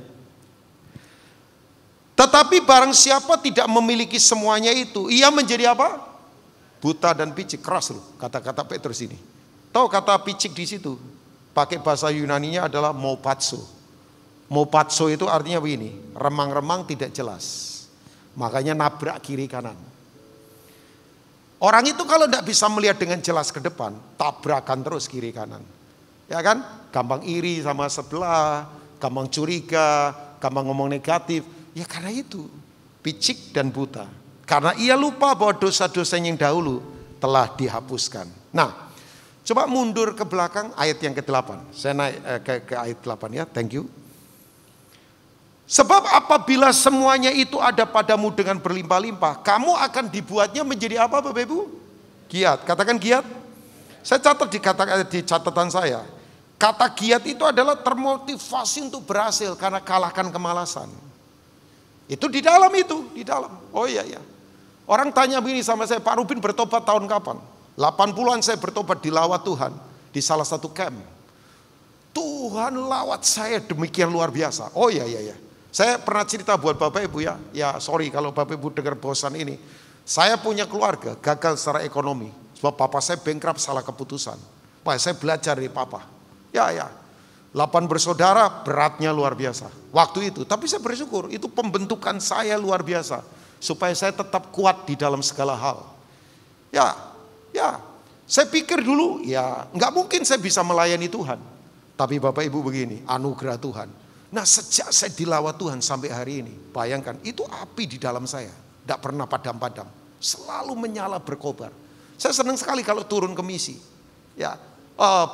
Tetapi barang siapa tidak memiliki semuanya itu, ia menjadi apa? Buta dan picik. Keras loh kata-kata Petrus ini. Tahu kata picik di situ? Pakai bahasa Yunaninya adalah mopatso. Mopatso itu artinya begini, remang-remang tidak jelas. Makanya nabrak kiri kanan. Orang itu kalau tidak bisa melihat dengan jelas ke depan, tabrakan terus kiri kanan. Ya kan? Gampang iri sama sebelah, gampang curiga, gampang ngomong negatif. Ya karena itu, picik dan buta. Karena ia lupa bahwa dosa-dosa yang dahulu telah dihapuskan. Nah, coba mundur ke belakang ayat yang ke-8. Saya naik ke ayat 8 ya, thank you. Sebab apabila semuanya itu ada padamu dengan berlimpah-limpah, kamu akan dibuatnya menjadi apa Bapak Ibu? Giat, katakan giat. Saya catat di catatan saya. Kata giat itu adalah termotivasi untuk berhasil karena kalahkan kemalasan. Itu di dalam itu, di dalam. Oh iya. Orang tanya begini sama saya, Pak Rubin bertobat tahun kapan? 80-an saya bertobat di lawat Tuhan, di salah satu camp. Tuhan lawat saya demikian luar biasa. Oh iya. Saya pernah cerita buat Bapak Ibu ya. Ya sorry kalau Bapak Ibu dengar bosan ini. Saya punya keluarga gagal secara ekonomi. Sebab papa saya bankrupt salah keputusan. Wah saya belajar dari papa. Ya. 8 bersaudara beratnya luar biasa. Waktu itu. Tapi saya bersyukur itu pembentukan saya luar biasa. Supaya saya tetap kuat di dalam segala hal. Ya. Saya pikir dulu ya nggak mungkin saya bisa melayani Tuhan. Tapi Bapak Ibu begini, anugerah Tuhan. Nah sejak saya dilawat Tuhan sampai hari ini, bayangkan itu api di dalam saya. Tidak pernah padam-padam. Selalu menyala berkobar. Saya senang sekali kalau turun ke misi. Ya, 2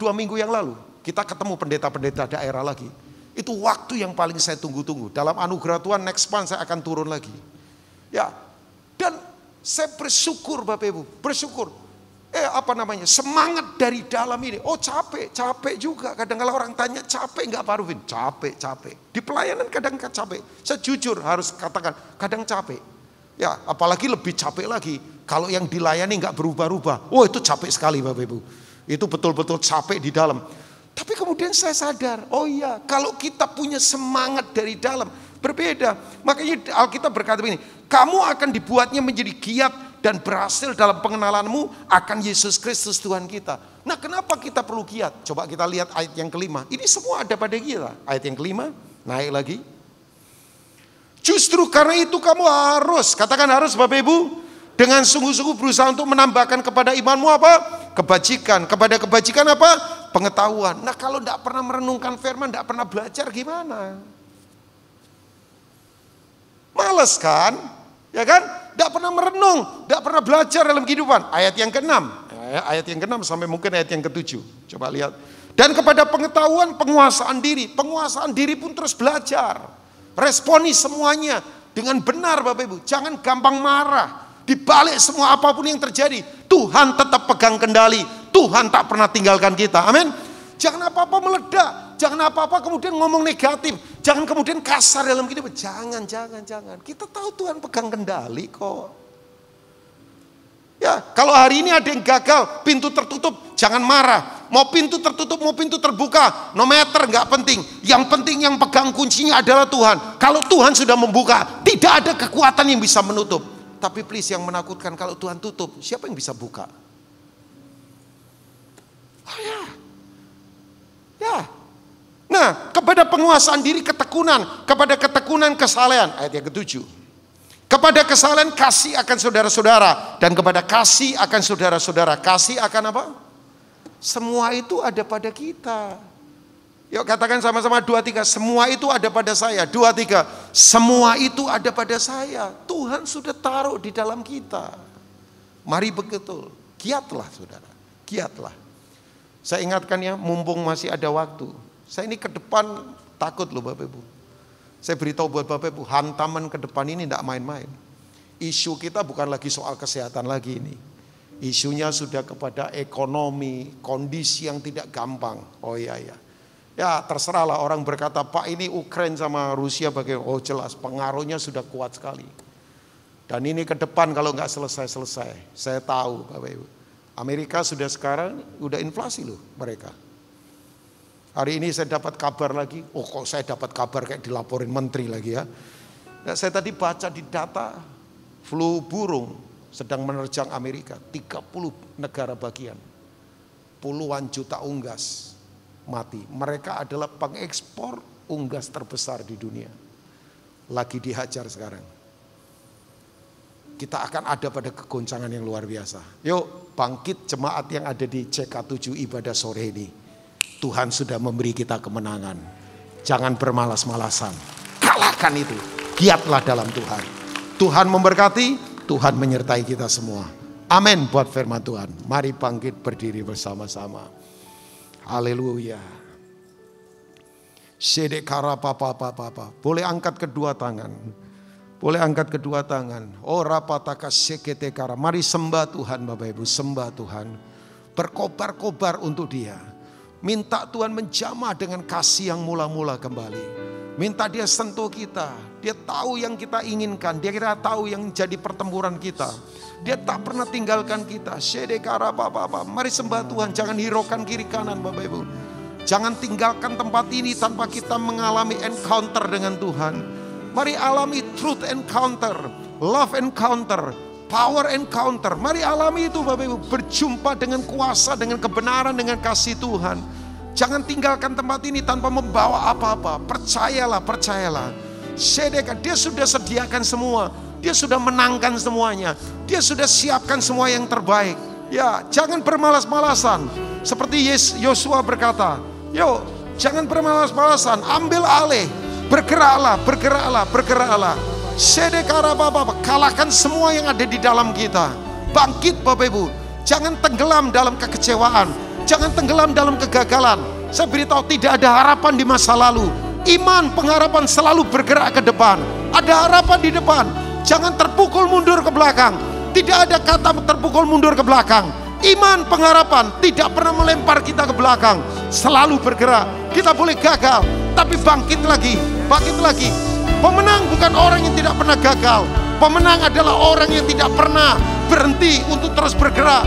minggu yang lalu kita ketemu pendeta-pendeta daerah lagi. Itu waktu yang paling saya tunggu-tunggu. Dalam anugerah Tuhan next month saya akan turun lagi. Ya, dan saya bersyukur Bapak Ibu, bersyukur. Semangat dari dalam ini. Oh capek juga. Kadang-kadang orang tanya capek enggak Pak Rubin? Capek. Di pelayanan kadang capek. Saya jujur harus katakan kadang capek. Ya, apalagi lebih capek lagi kalau yang dilayani enggak berubah-ubah. Oh itu capek sekali Bapak Ibu. Itu betul-betul capek di dalam. Tapi kemudian saya sadar, oh iya, kalau kita punya semangat dari dalam berbeda. Makanya Alkitab berkata begini, kamu akan dibuatnya menjadi giat dan berhasil dalam pengenalanmu akan Yesus Kristus Tuhan kita. Nah kenapa kita perlu giat? Coba kita lihat ayat yang ke-5. Ini semua ada pada kita. Ayat yang ke-5, naik lagi. Justru karena itu kamu harus, katakan harus Bapak Ibu, dengan sungguh-sungguh berusaha untuk menambahkan kepada imanmu apa? Kebajikan. Kepada kebajikan apa? Pengetahuan. Nah kalau tidak pernah merenungkan firman, tidak pernah belajar gimana? Males kan? Ya kan? Tidak pernah merenung, tidak pernah belajar dalam kehidupan. Ayat yang ke-6. Ayat yang ke-6 sampai mungkin ayat yang ke-7. Coba lihat. Dan kepada pengetahuan, penguasaan diri. Penguasaan diri pun terus belajar. Responi semuanya dengan benar Bapak Ibu. Jangan gampang marah. Di balik semua apapun yang terjadi, Tuhan tetap pegang kendali. Tuhan tak pernah tinggalkan kita. Amin. Jangan apa-apa meledak. Jangan apa-apa kemudian ngomong negatif. Jangan kemudian kasar dalam kehidupan. Jangan. Kita tahu Tuhan pegang kendali kok. Ya, kalau hari ini ada yang gagal, pintu tertutup, jangan marah. Mau pintu tertutup, mau pintu terbuka, no matter, nggak penting. Yang penting yang pegang kuncinya adalah Tuhan. Kalau Tuhan sudah membuka, tidak ada kekuatan yang bisa menutup. Tapi please, yang menakutkan kalau Tuhan tutup, siapa yang bisa buka? Oh ya. Nah, kepada penguasaan diri ketekunan, kepada ketekunan kesalehan, ayat yang ke-7. Kepada kesalahan kasih akan saudara-saudara. Dan kepada kasih akan saudara-saudara. Kasih akan apa? Semua itu ada pada kita. Yuk katakan sama-sama 2, 3. Semua itu ada pada saya. 2, 3. Semua itu ada pada saya. Tuhan sudah taruh di dalam kita. Mari betul. Giatlah saudara. Giatlah. Saya ingatkan ya, mumpung masih ada waktu. Saya ini ke depan takut loh Bapak Ibu. Saya beritahu buat Bapak Ibu, hantaman ke depan ini tidak main-main. Isu kita bukan lagi soal kesehatan lagi ini. Isunya sudah kepada ekonomi, kondisi yang tidak gampang. Oh iya. Ya terserahlah orang berkata, Pak ini Ukraina sama Rusia bagaimana? Oh jelas, pengaruhnya sudah kuat sekali. Dan ini ke depan kalau nggak selesai-selesai. Saya tahu Bapak Ibu. Amerika sudah sekarang, udah inflasi loh mereka. Hari ini saya dapat kabar lagi, kok saya dapat kabar kayak dilaporin menteri lagi ya. Nah, saya tadi baca di data flu burung sedang menerjang Amerika, 30 negara bagian. Puluhan juta unggas mati. Mereka adalah pengekspor unggas terbesar di dunia. Lagi dihajar sekarang. Kita akan ada pada kegoncangan yang luar biasa. Yuk bangkit jemaat yang ada di CK7 ibadah sore ini. Tuhan sudah memberi kita kemenangan. Jangan bermalas-malasan. Kalahkan itu. Giatlah dalam Tuhan. Tuhan memberkati, Tuhan menyertai kita semua. Amin buat firman Tuhan. Mari bangkit berdiri bersama-sama. Haleluya. Sedekara papa. Boleh angkat kedua tangan. Boleh angkat kedua tangan. Oh rapataka seketekara. Mari sembah Tuhan Bapak Ibu. Sembah Tuhan. Berkobar-kobar untuk dia. Minta Tuhan menjamah dengan kasih yang mula-mula kembali. Minta dia sentuh kita. Dia tahu yang kita inginkan. Dia kira tahu yang jadi pertempuran kita. Dia tak pernah tinggalkan kita. Sedekara papa. Mari sembah Tuhan. Jangan hiraukan kiri kanan Bapak Ibu. Jangan tinggalkan tempat ini tanpa kita mengalami encounter dengan Tuhan. Mari alami truth encounter. Love encounter. Power encounter. Mari alami itu Bapak Ibu. Berjumpa dengan kuasa, dengan kebenaran, dengan kasih Tuhan. Jangan tinggalkan tempat ini tanpa membawa apa-apa. Percayalah. Sedekah, dia sudah sediakan semua. Dia sudah menangkan semuanya. Dia sudah siapkan semua yang terbaik. Ya, jangan bermalas-malasan. Seperti Yosua berkata, yuk jangan bermalas-malasan. Ambil alih. Bergeraklah. Sedekah Bapak, kalahkan semua yang ada di dalam kita. Bangkit Bapak Ibu. Jangan tenggelam dalam kekecewaan. Jangan tenggelam dalam kegagalan. Saya beritahu tidak ada harapan di masa lalu. Iman, pengharapan selalu bergerak ke depan. Ada harapan di depan. Jangan terpukul mundur ke belakang. Tidak ada kata terpukul mundur ke belakang. Iman, pengharapan tidak pernah melempar kita ke belakang. Selalu bergerak. Kita boleh gagal, tapi bangkit lagi. Pemenang bukan orang yang tidak pernah gagal. Pemenang adalah orang yang tidak pernah berhenti untuk terus bergerak.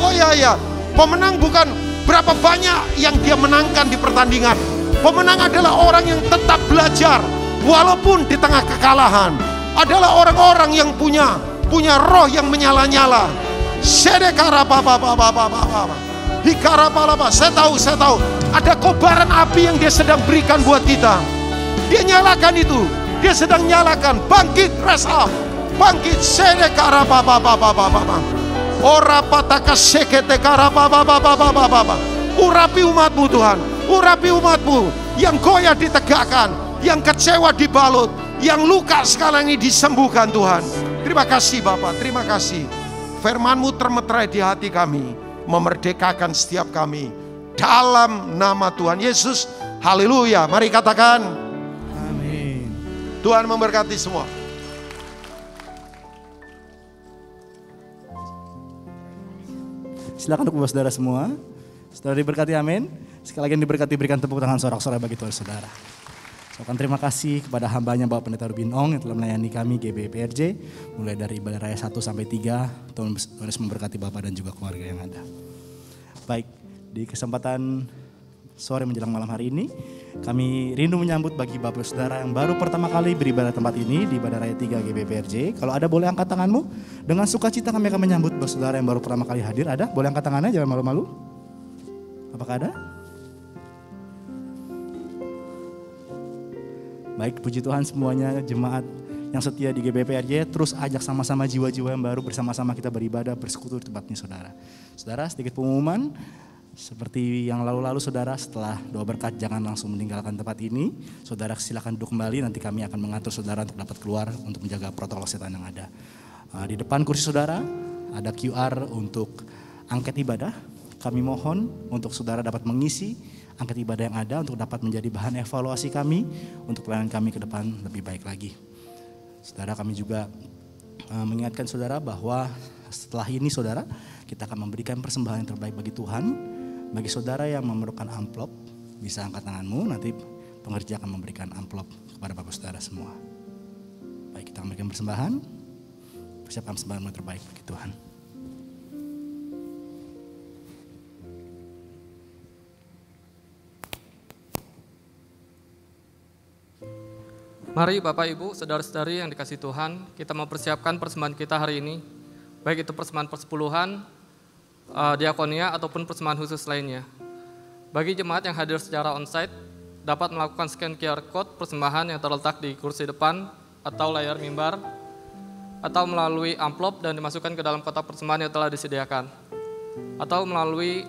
Oh ya. Pemenang bukan berapa banyak yang dia menangkan di pertandingan. Pemenang adalah orang yang tetap belajar walaupun di tengah kekalahan. Adalah orang-orang yang punya roh yang menyala-nyala. Sedekara papa. Hikarapalapa. Saya tahu. Ada kobaran api yang dia sedang berikan buat kita. Dia nyalakan itu. Dia sedang nyalakan. Bangkit, rise up. Bangkit. Sedekara papa. Ora pataka sekete karapa. Urapi umatmu Tuhan. Urapi umatmu. Yang goyah ditegakkan. Yang kecewa dibalut. Yang luka sekarang ini disembuhkan Tuhan. Terima kasih Bapak. Terima kasih. Firman-Mu termeterai di hati kami. Memerdekakan setiap kami. Dalam nama Tuhan Yesus. Haleluya. Mari katakan. Amin. Tuhan memberkati semua. Silakan duduk Bapak Saudara semua. Saudara diberkati, amin. Sekali lagi diberkati, berikan tepuk tangan sorak-sorai bagi Tuhan Saudara. Saya terima kasih kepada hambanya Bapak Pendeta Rubin Ong yang telah melayani kami GBI PRJ mulai dari ibadah raya 1 sampai 3. Tuhan Yesus memberkati Bapak dan juga keluarga yang ada. Baik, di kesempatan sore menjelang malam hari ini kami rindu menyambut bagi Bapak Saudara yang baru pertama kali beribadah tempat ini di ibadah raya 3 GBI PRJ. Kalau ada boleh angkat tanganmu. Dengan sukacita kami akan menyambut Bapak Saudara yang baru pertama kali hadir. Ada? Boleh angkat tangannya, jangan malu-malu. Apakah ada? Baik, puji Tuhan semuanya, jemaat yang setia di GBI PRJ, terus ajak sama-sama jiwa-jiwa yang baru bersama-sama kita beribadah, bersekutu di tempat ini saudara. Saudara, sedikit pengumuman, seperti yang lalu-lalu saudara, setelah doa berkat jangan langsung meninggalkan tempat ini. Saudara silakan duduk kembali, nanti kami akan mengatur saudara untuk dapat keluar untuk menjaga protokol kesehatan yang ada. Di depan kursi saudara ada QR untuk angket ibadah. Kami mohon untuk saudara dapat mengisi angket ibadah yang ada untuk dapat menjadi bahan evaluasi kami untuk pelayanan kami ke depan lebih baik lagi. Saudara, kami juga mengingatkan saudara bahwa setelah ini saudara kita akan memberikan persembahan yang terbaik bagi Tuhan. Bagi saudara yang memerlukan amplop bisa angkat tanganmu, nanti pengerja akan memberikan amplop kepada Bapak Saudara semua. Baik, kita memberikan persembahan, persiapkan persembahan yang terbaik bagi Tuhan. Mari Bapak Ibu, Saudara-saudari yang dikasihi Tuhan, kita mempersiapkan persembahan kita hari ini, baik itu persembahan persepuluhan, diakonia ataupun persembahan khusus lainnya. Bagi jemaat yang hadir secara onsite, dapat melakukan scan QR Code persembahan yang terletak di kursi depan atau layar mimbar, atau melalui amplop dan dimasukkan ke dalam kotak persembahan yang telah disediakan, atau melalui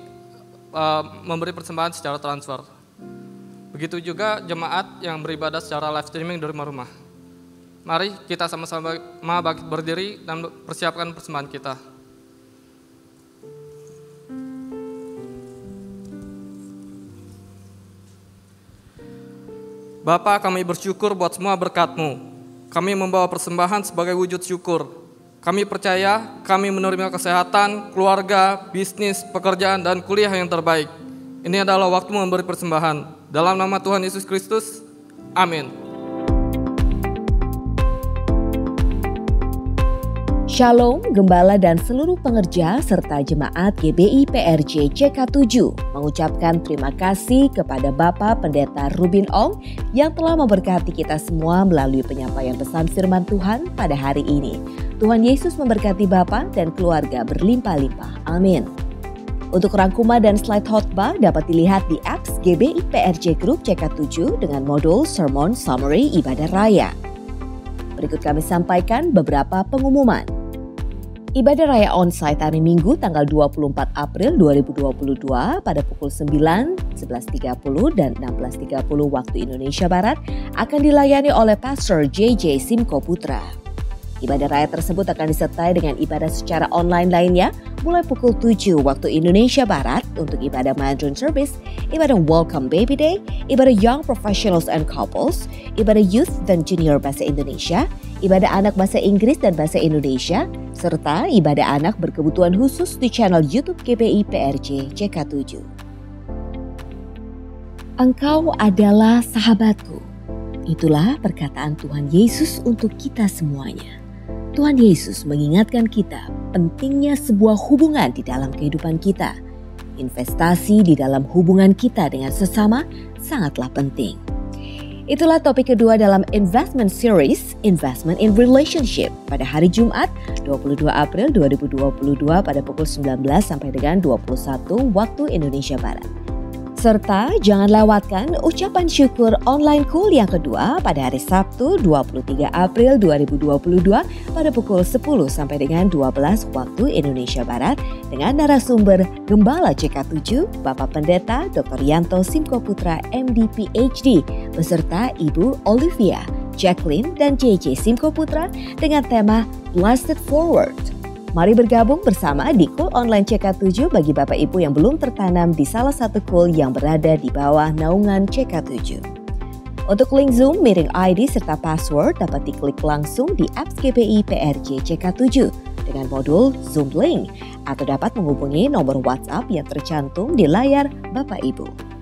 memberi persembahan secara transfer. Begitu juga jemaat yang beribadah secara live streaming dari rumah-rumah. Mari kita sama-sama bangkit berdiri dan persiapkan persembahan kita. Bapa, kami bersyukur buat semua berkat-Mu. Kami membawa persembahan sebagai wujud syukur. Kami percaya kami menerima kesehatan, keluarga, bisnis, pekerjaan, dan kuliah yang terbaik. Ini adalah waktu memberi persembahan. Dalam nama Tuhan Yesus Kristus, amin. Shalom, Gembala dan seluruh pengerja serta jemaat GBI PRJ CK7 mengucapkan terima kasih kepada Bapak Pendeta Rubin Ong yang telah memberkati kita semua melalui penyampaian pesan firman Tuhan pada hari ini. Tuhan Yesus memberkati Bapak dan keluarga berlimpah-limpah. Amin. Untuk rangkuman dan slide khotbah dapat dilihat di apps GBI PRJ Group CK7 dengan modul Sermon Summary Ibadah Raya. Berikut kami sampaikan beberapa pengumuman. Ibadah Raya onsite hari Minggu tanggal 24 April 2022 pada pukul 9, 11.30 dan 16.30 waktu Indonesia Barat akan dilayani oleh Pastor JJ Simko Putra. Ibadah raya tersebut akan disertai dengan ibadah secara online lainnya mulai pukul 7 waktu Indonesia Barat untuk ibadah Mandarin Service, ibadah Welcome Baby Day, ibadah Young Professionals and Couples, ibadah Youth dan Junior Bahasa Indonesia, ibadah anak Bahasa Inggris dan Bahasa Indonesia, serta ibadah anak berkebutuhan khusus di channel YouTube GBI PRJ CK7. Engkau adalah sahabatku. Itulah perkataan Tuhan Yesus untuk kita semuanya. Tuhan Yesus mengingatkan kita pentingnya sebuah hubungan di dalam kehidupan kita. Investasi di dalam hubungan kita dengan sesama sangatlah penting. Itulah topik kedua dalam Investment Series, Investment in Relationship pada hari Jumat 22 April 2022 pada pukul 19 sampai dengan 21 waktu Indonesia Barat. Serta jangan lewatkan ucapan syukur online cool yang kedua pada hari Sabtu 23 April 2022 pada pukul 10 sampai dengan 12 waktu Indonesia Barat dengan narasumber Gembala CK7 Bapak Pendeta Dr. Yanto Simko Putra MD PhD beserta Ibu Olivia, Jacqueline dan JJ Simko Putra dengan tema Blessed Forward. Mari bergabung bersama di Cool Online CK7 bagi Bapak Ibu yang belum tertanam di salah satu Cool yang berada di bawah naungan CK7. Untuk link Zoom, meeting ID serta password dapat diklik langsung di apps GBI PRJ CK7 dengan modul Zoom Link atau dapat menghubungi nomor WhatsApp yang tercantum di layar Bapak Ibu.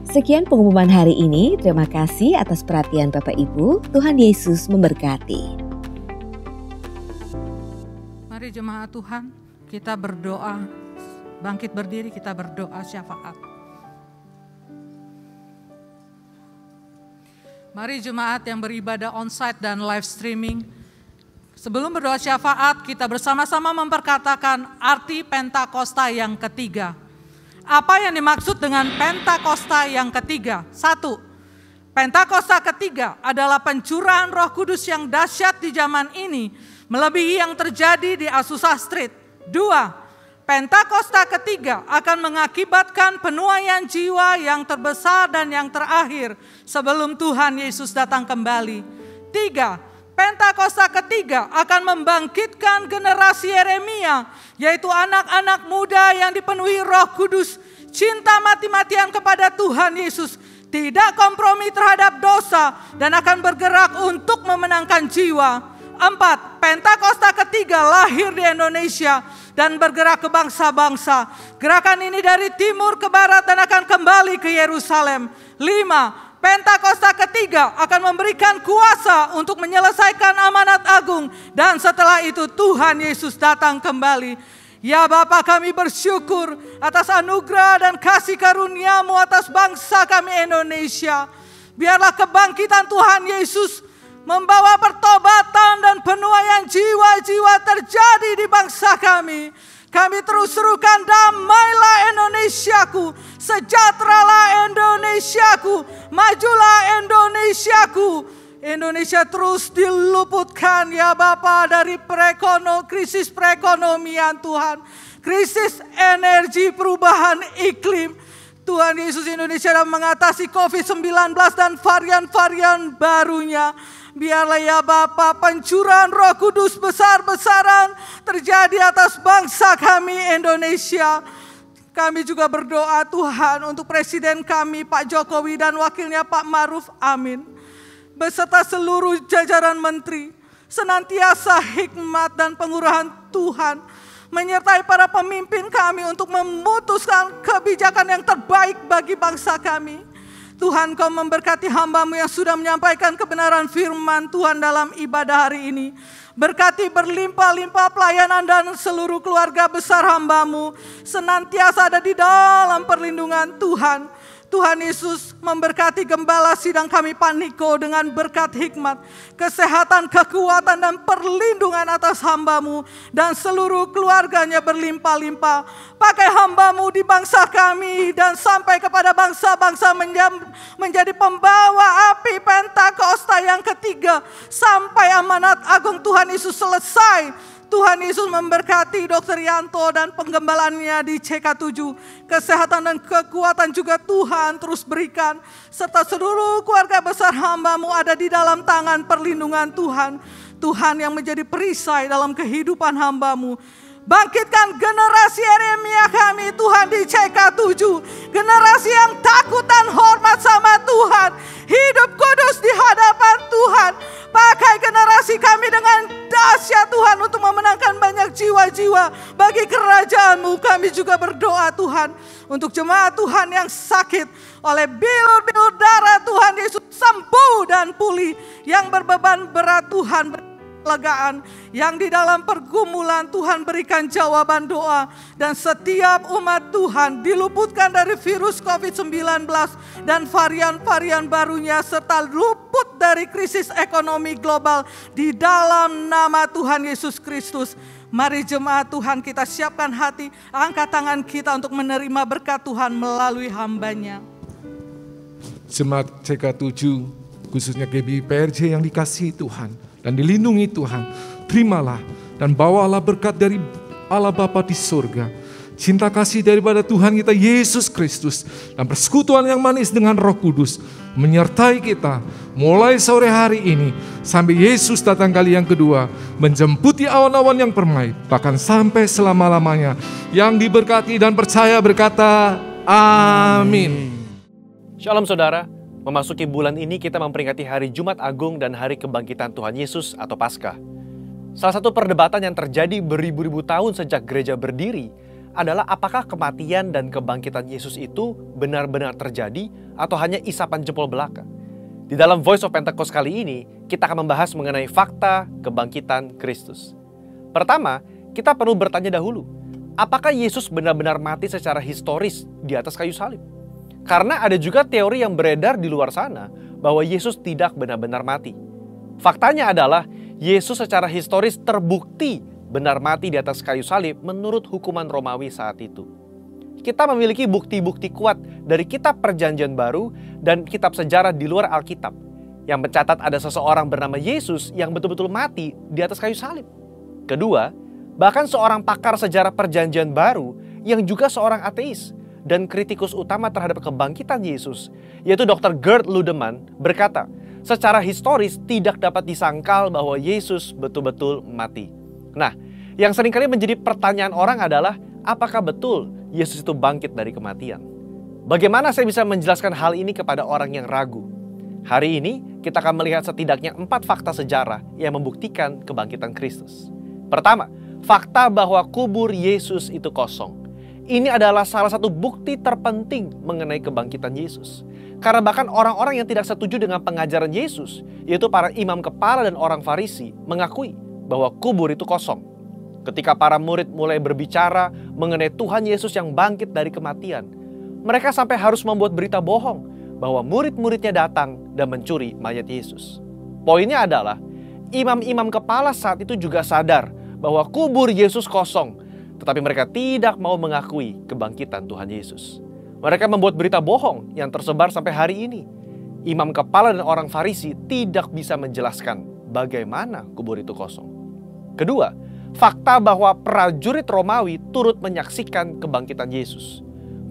Sekian pengumuman hari ini. Terima kasih atas perhatian Bapak Ibu. Tuhan Yesus memberkati. Mari jemaat Tuhan, kita berdoa. Bangkit berdiri, kita berdoa syafaat. Mari jemaat yang beribadah onsite dan live streaming. Sebelum berdoa syafaat, kita bersama-sama memperkatakan arti Pentakosta yang ketiga. Apa yang dimaksud dengan Pentakosta yang ketiga? 1. Pentakosta ketiga adalah pencurahan Roh Kudus yang dahsyat di zaman ini, melebihi yang terjadi di Azusa Street. 2. Pentakosta ketiga akan mengakibatkan penuaian jiwa yang terbesar dan yang terakhir sebelum Tuhan Yesus datang kembali. 3. Pentakosta ketiga akan membangkitkan generasi Yeremia, yaitu anak-anak muda yang dipenuhi Roh Kudus, cinta mati-matian kepada Tuhan Yesus, tidak kompromi terhadap dosa, dan akan bergerak untuk memenangkan jiwa. 4. Pentakosta ketiga lahir di Indonesia dan bergerak ke bangsa-bangsa. Gerakan ini dari timur ke barat dan akan kembali ke Yerusalem. 5. Pentakosta ketiga akan memberikan kuasa untuk menyelesaikan amanat agung, dan setelah itu Tuhan Yesus datang kembali. Ya Bapa, kami bersyukur atas anugerah dan kasih karunia-Mu atas bangsa kami Indonesia. Biarlah kebangkitan Tuhan Yesus membawa pertobatan dan penuaian jiwa-jiwa terjadi di bangsa kami. Kami terus serukan, damailah Indonesiaku, sejahteralah Indonesiaku, majulah Indonesiaku. Indonesia terus diluputkan ya Bapa dari krisis perekonomian Tuhan, krisis energi, perubahan iklim. Tuhan Yesus, Indonesia dalam mengatasi COVID-19 dan varian-varian barunya. Biarlah ya Bapa pencurahan Roh Kudus besar-besaran terjadi atas bangsa kami Indonesia. Kami juga berdoa Tuhan untuk Presiden kami Pak Jokowi dan wakilnya Pak Ma'ruf Amin, beserta seluruh jajaran menteri, senantiasa hikmat dan pengurahan Tuhan menyertai para pemimpin kami untuk memutuskan kebijakan yang terbaik bagi bangsa kami. Tuhan, Kau memberkati hamba-Mu yang sudah menyampaikan kebenaran firman Tuhan dalam ibadah hari ini. Berkati berlimpah-limpah pelayanan dan seluruh keluarga besar hamba-Mu senantiasa ada di dalam perlindungan Tuhan. Tuhan Yesus memberkati gembala sidang kami Pak Niko dengan berkat hikmat, kesehatan, kekuatan dan perlindungan atas hamba-Mu dan seluruh keluarganya berlimpah-limpah. Pakai hamba-Mu di bangsa kami dan sampai kepada bangsa-bangsa menjadi pembawa api Pentakosta yang ketiga sampai amanat agung Tuhan Yesus selesai. Tuhan Yesus memberkati Dr. Yanto dan penggembalaannya di CK7. Kesehatan dan kekuatan juga Tuhan terus berikan. Serta seluruh keluarga besar hamba-Mu ada di dalam tangan perlindungan Tuhan. Tuhan yang menjadi perisai dalam kehidupan hamba-Mu. Bangkitkan generasi Yeremia kami Tuhan di CK7. Generasi yang takut dan hormat sama Tuhan. Hidup kudus di hadapan Tuhan. Pakai generasi kami dengan dahsyat Tuhan untuk memenangkan banyak jiwa-jiwa bagi kerajaan-Mu. Kami juga berdoa Tuhan untuk jemaat Tuhan yang sakit oleh bilur-bilur darah Tuhan Yesus sembuh dan pulih. Yang berbeban berat Tuhan legaan, yang di dalam pergumulan Tuhan berikan jawaban doa, dan setiap umat Tuhan diluputkan dari virus COVID-19 dan varian-varian barunya serta luput dari krisis ekonomi global di dalam nama Tuhan Yesus Kristus. Mari jemaat Tuhan kita siapkan hati, angkat tangan kita untuk menerima berkat Tuhan melalui hamba-Nya. Jemaat CK7 khususnya GBI PRJ yang dikasihi Tuhan dan dilindungi Tuhan, terimalah dan bawalah berkat dari Allah Bapa di surga, cinta kasih daripada Tuhan kita Yesus Kristus, dan persekutuan yang manis dengan Roh Kudus menyertai kita mulai sore hari ini sampai Yesus datang kali yang kedua, menjemputi awan-awan yang permai, bahkan sampai selama-lamanya. Yang diberkati dan percaya berkata, amin. Shalom saudara. Memasuki bulan ini kita memperingati hari Jumat Agung dan hari kebangkitan Tuhan Yesus atau Paskah. Salah satu perdebatan yang terjadi beribu-ribu tahun sejak gereja berdiri adalah apakah kematian dan kebangkitan Yesus itu benar-benar terjadi atau hanya isapan jempol belaka. Di dalam Voice of Pentecost kali ini, kita akan membahas mengenai fakta kebangkitan Kristus. Pertama, kita perlu bertanya dahulu, apakah Yesus benar-benar mati secara historis di atas kayu salib? Karena ada juga teori yang beredar di luar sana bahwa Yesus tidak benar-benar mati. Faktanya adalah Yesus secara historis terbukti benar mati di atas kayu salib menurut hukuman Romawi saat itu. Kita memiliki bukti-bukti kuat dari kitab Perjanjian Baru dan kitab sejarah di luar Alkitab yang mencatat ada seseorang bernama Yesus yang betul-betul mati di atas kayu salib. Kedua, bahkan seorang pakar sejarah Perjanjian Baru yang juga seorang ateis dan kritikus utama terhadap kebangkitan Yesus, yaitu Dr. Gerd Ludemann, berkata, secara historis tidak dapat disangkal bahwa Yesus betul-betul mati. Nah, yang seringkali menjadi pertanyaan orang adalah, apakah betul Yesus itu bangkit dari kematian? Bagaimana saya bisa menjelaskan hal ini kepada orang yang ragu? Hari ini kita akan melihat setidaknya 4 fakta sejarah yang membuktikan kebangkitan Kristus. Pertama, fakta bahwa kubur Yesus itu kosong. Ini adalah salah satu bukti terpenting mengenai kebangkitan Yesus. Karena bahkan orang-orang yang tidak setuju dengan pengajaran Yesus, yaitu para imam kepala dan orang Farisi, mengakui bahwa kubur itu kosong. Ketika para murid mulai berbicara mengenai Tuhan Yesus yang bangkit dari kematian, mereka sampai harus membuat berita bohong bahwa murid-muridnya datang dan mencuri mayat Yesus. Poinnya adalah, imam-imam kepala saat itu juga sadar bahwa kubur Yesus kosong, tetapi mereka tidak mau mengakui kebangkitan Tuhan Yesus. Mereka membuat berita bohong yang tersebar sampai hari ini. Imam kepala dan orang Farisi tidak bisa menjelaskan bagaimana kubur itu kosong. Kedua, fakta bahwa prajurit Romawi turut menyaksikan kebangkitan Yesus.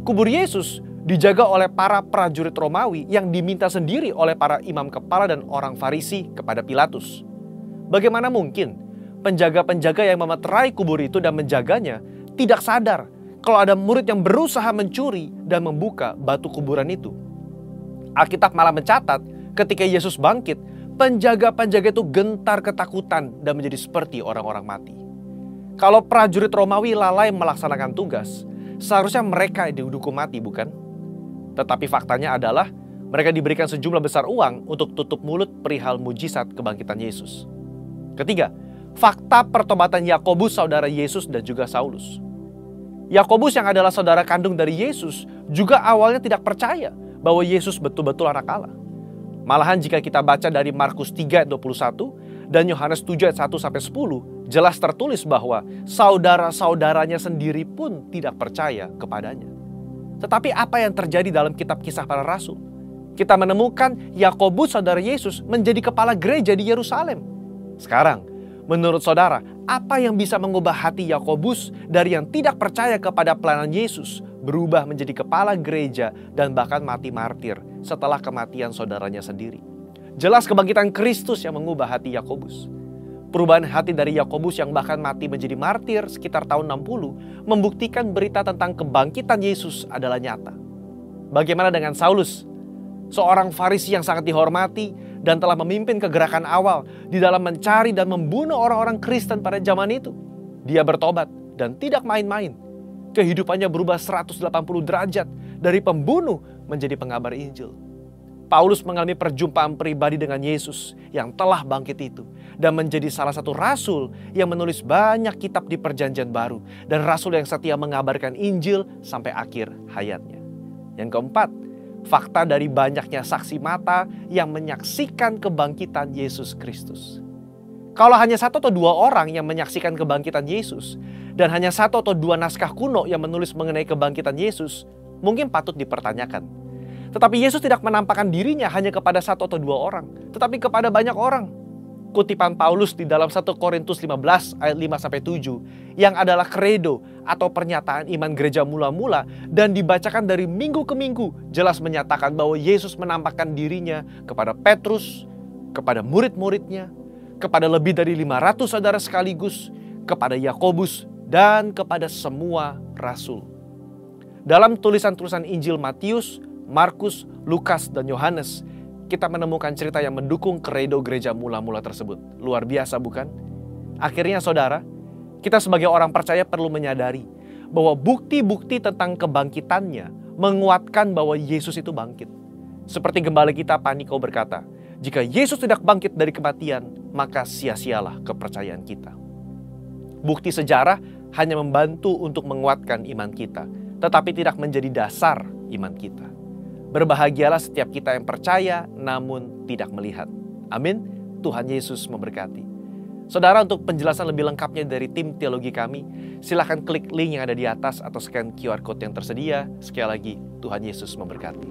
Kubur Yesus dijaga oleh para prajurit Romawi yang diminta sendiri oleh para imam kepala dan orang Farisi kepada Pilatus. Bagaimana mungkin penjaga-penjaga yang memeterai kubur itu dan menjaganya tidak sadar kalau ada murid yang berusaha mencuri dan membuka batu kuburan itu? Alkitab malah mencatat ketika Yesus bangkit, penjaga-penjaga itu gentar ketakutan dan menjadi seperti orang-orang mati. Kalau prajurit Romawi lalai melaksanakan tugas, seharusnya mereka dihukum mati, bukan? Tetapi faktanya adalah mereka diberikan sejumlah besar uang untuk tutup mulut perihal mujizat kebangkitan Yesus. Ketiga, fakta pertobatan Yakobus saudara Yesus dan juga Saulus. Yakobus yang adalah saudara kandung dari Yesus juga awalnya tidak percaya bahwa Yesus betul-betul anak Allah. Malahan jika kita baca dari Markus 3 ayat 21 dan Yohanes 7 ayat 1-10, jelas tertulis bahwa saudara-saudaranya sendiri pun tidak percaya kepadanya. Tetapi apa yang terjadi dalam kitab Kisah Para Rasul? Kita menemukan Yakobus saudara Yesus menjadi kepala gereja di Yerusalem. Sekarang, menurut saudara, apa yang bisa mengubah hati Yakobus dari yang tidak percaya kepada pelayanan Yesus berubah menjadi kepala gereja dan bahkan mati martir setelah kematian saudaranya sendiri? Jelas kebangkitan Kristus yang mengubah hati Yakobus. Perubahan hati dari Yakobus yang bahkan mati menjadi martir sekitar tahun 60 membuktikan berita tentang kebangkitan Yesus adalah nyata. Bagaimana dengan Saulus? Seorang Farisi yang sangat dihormati dan telah memimpin kegerakan awal di dalam mencari dan membunuh orang-orang Kristen pada zaman itu. Dia bertobat dan tidak main-main. Kehidupannya berubah 180 derajat dari pembunuh menjadi pengabar Injil. Paulus mengalami perjumpaan pribadi dengan Yesus yang telah bangkit itu dan menjadi salah satu rasul yang menulis banyak kitab di Perjanjian Baru dan rasul yang setia mengabarkan Injil sampai akhir hayatnya. Yang keempat, fakta dari banyaknya saksi mata yang menyaksikan kebangkitan Yesus Kristus. Kalau hanya 1 atau 2 orang yang menyaksikan kebangkitan Yesus dan hanya 1 atau 2 naskah kuno yang menulis mengenai kebangkitan Yesus, mungkin patut dipertanyakan. Tetapi Yesus tidak menampakkan dirinya hanya kepada 1 atau 2 orang, tetapi kepada banyak orang. Kutipan Paulus di dalam 1 Korintus 15 ayat 5-7 yang adalah kredo atau pernyataan iman gereja mula-mula dan dibacakan dari minggu ke minggu jelas menyatakan bahwa Yesus menampakkan dirinya kepada Petrus, kepada murid-muridnya, kepada lebih dari 500 saudara sekaligus, kepada Yakobus, dan kepada semua rasul. Dalam tulisan-tulisan Injil Matius, Markus, Lukas, dan Yohanes, kita menemukan cerita yang mendukung kredo gereja mula-mula tersebut. Luar biasa bukan? Akhirnya saudara, kita sebagai orang percaya perlu menyadari bahwa bukti-bukti tentang kebangkitannya menguatkan bahwa Yesus itu bangkit. Seperti gembala kita Paniko berkata, jika Yesus tidak bangkit dari kematian, maka sia-sialah kepercayaan kita. Bukti sejarah hanya membantu untuk menguatkan iman kita, tetapi tidak menjadi dasar iman kita. Berbahagialah setiap kita yang percaya namun tidak melihat. Amin. Tuhan Yesus memberkati. Saudara, untuk penjelasan lebih lengkapnya dari tim teologi kami, silakan klik link yang ada di atas atau scan QR code yang tersedia. Sekali lagi, Tuhan Yesus memberkati.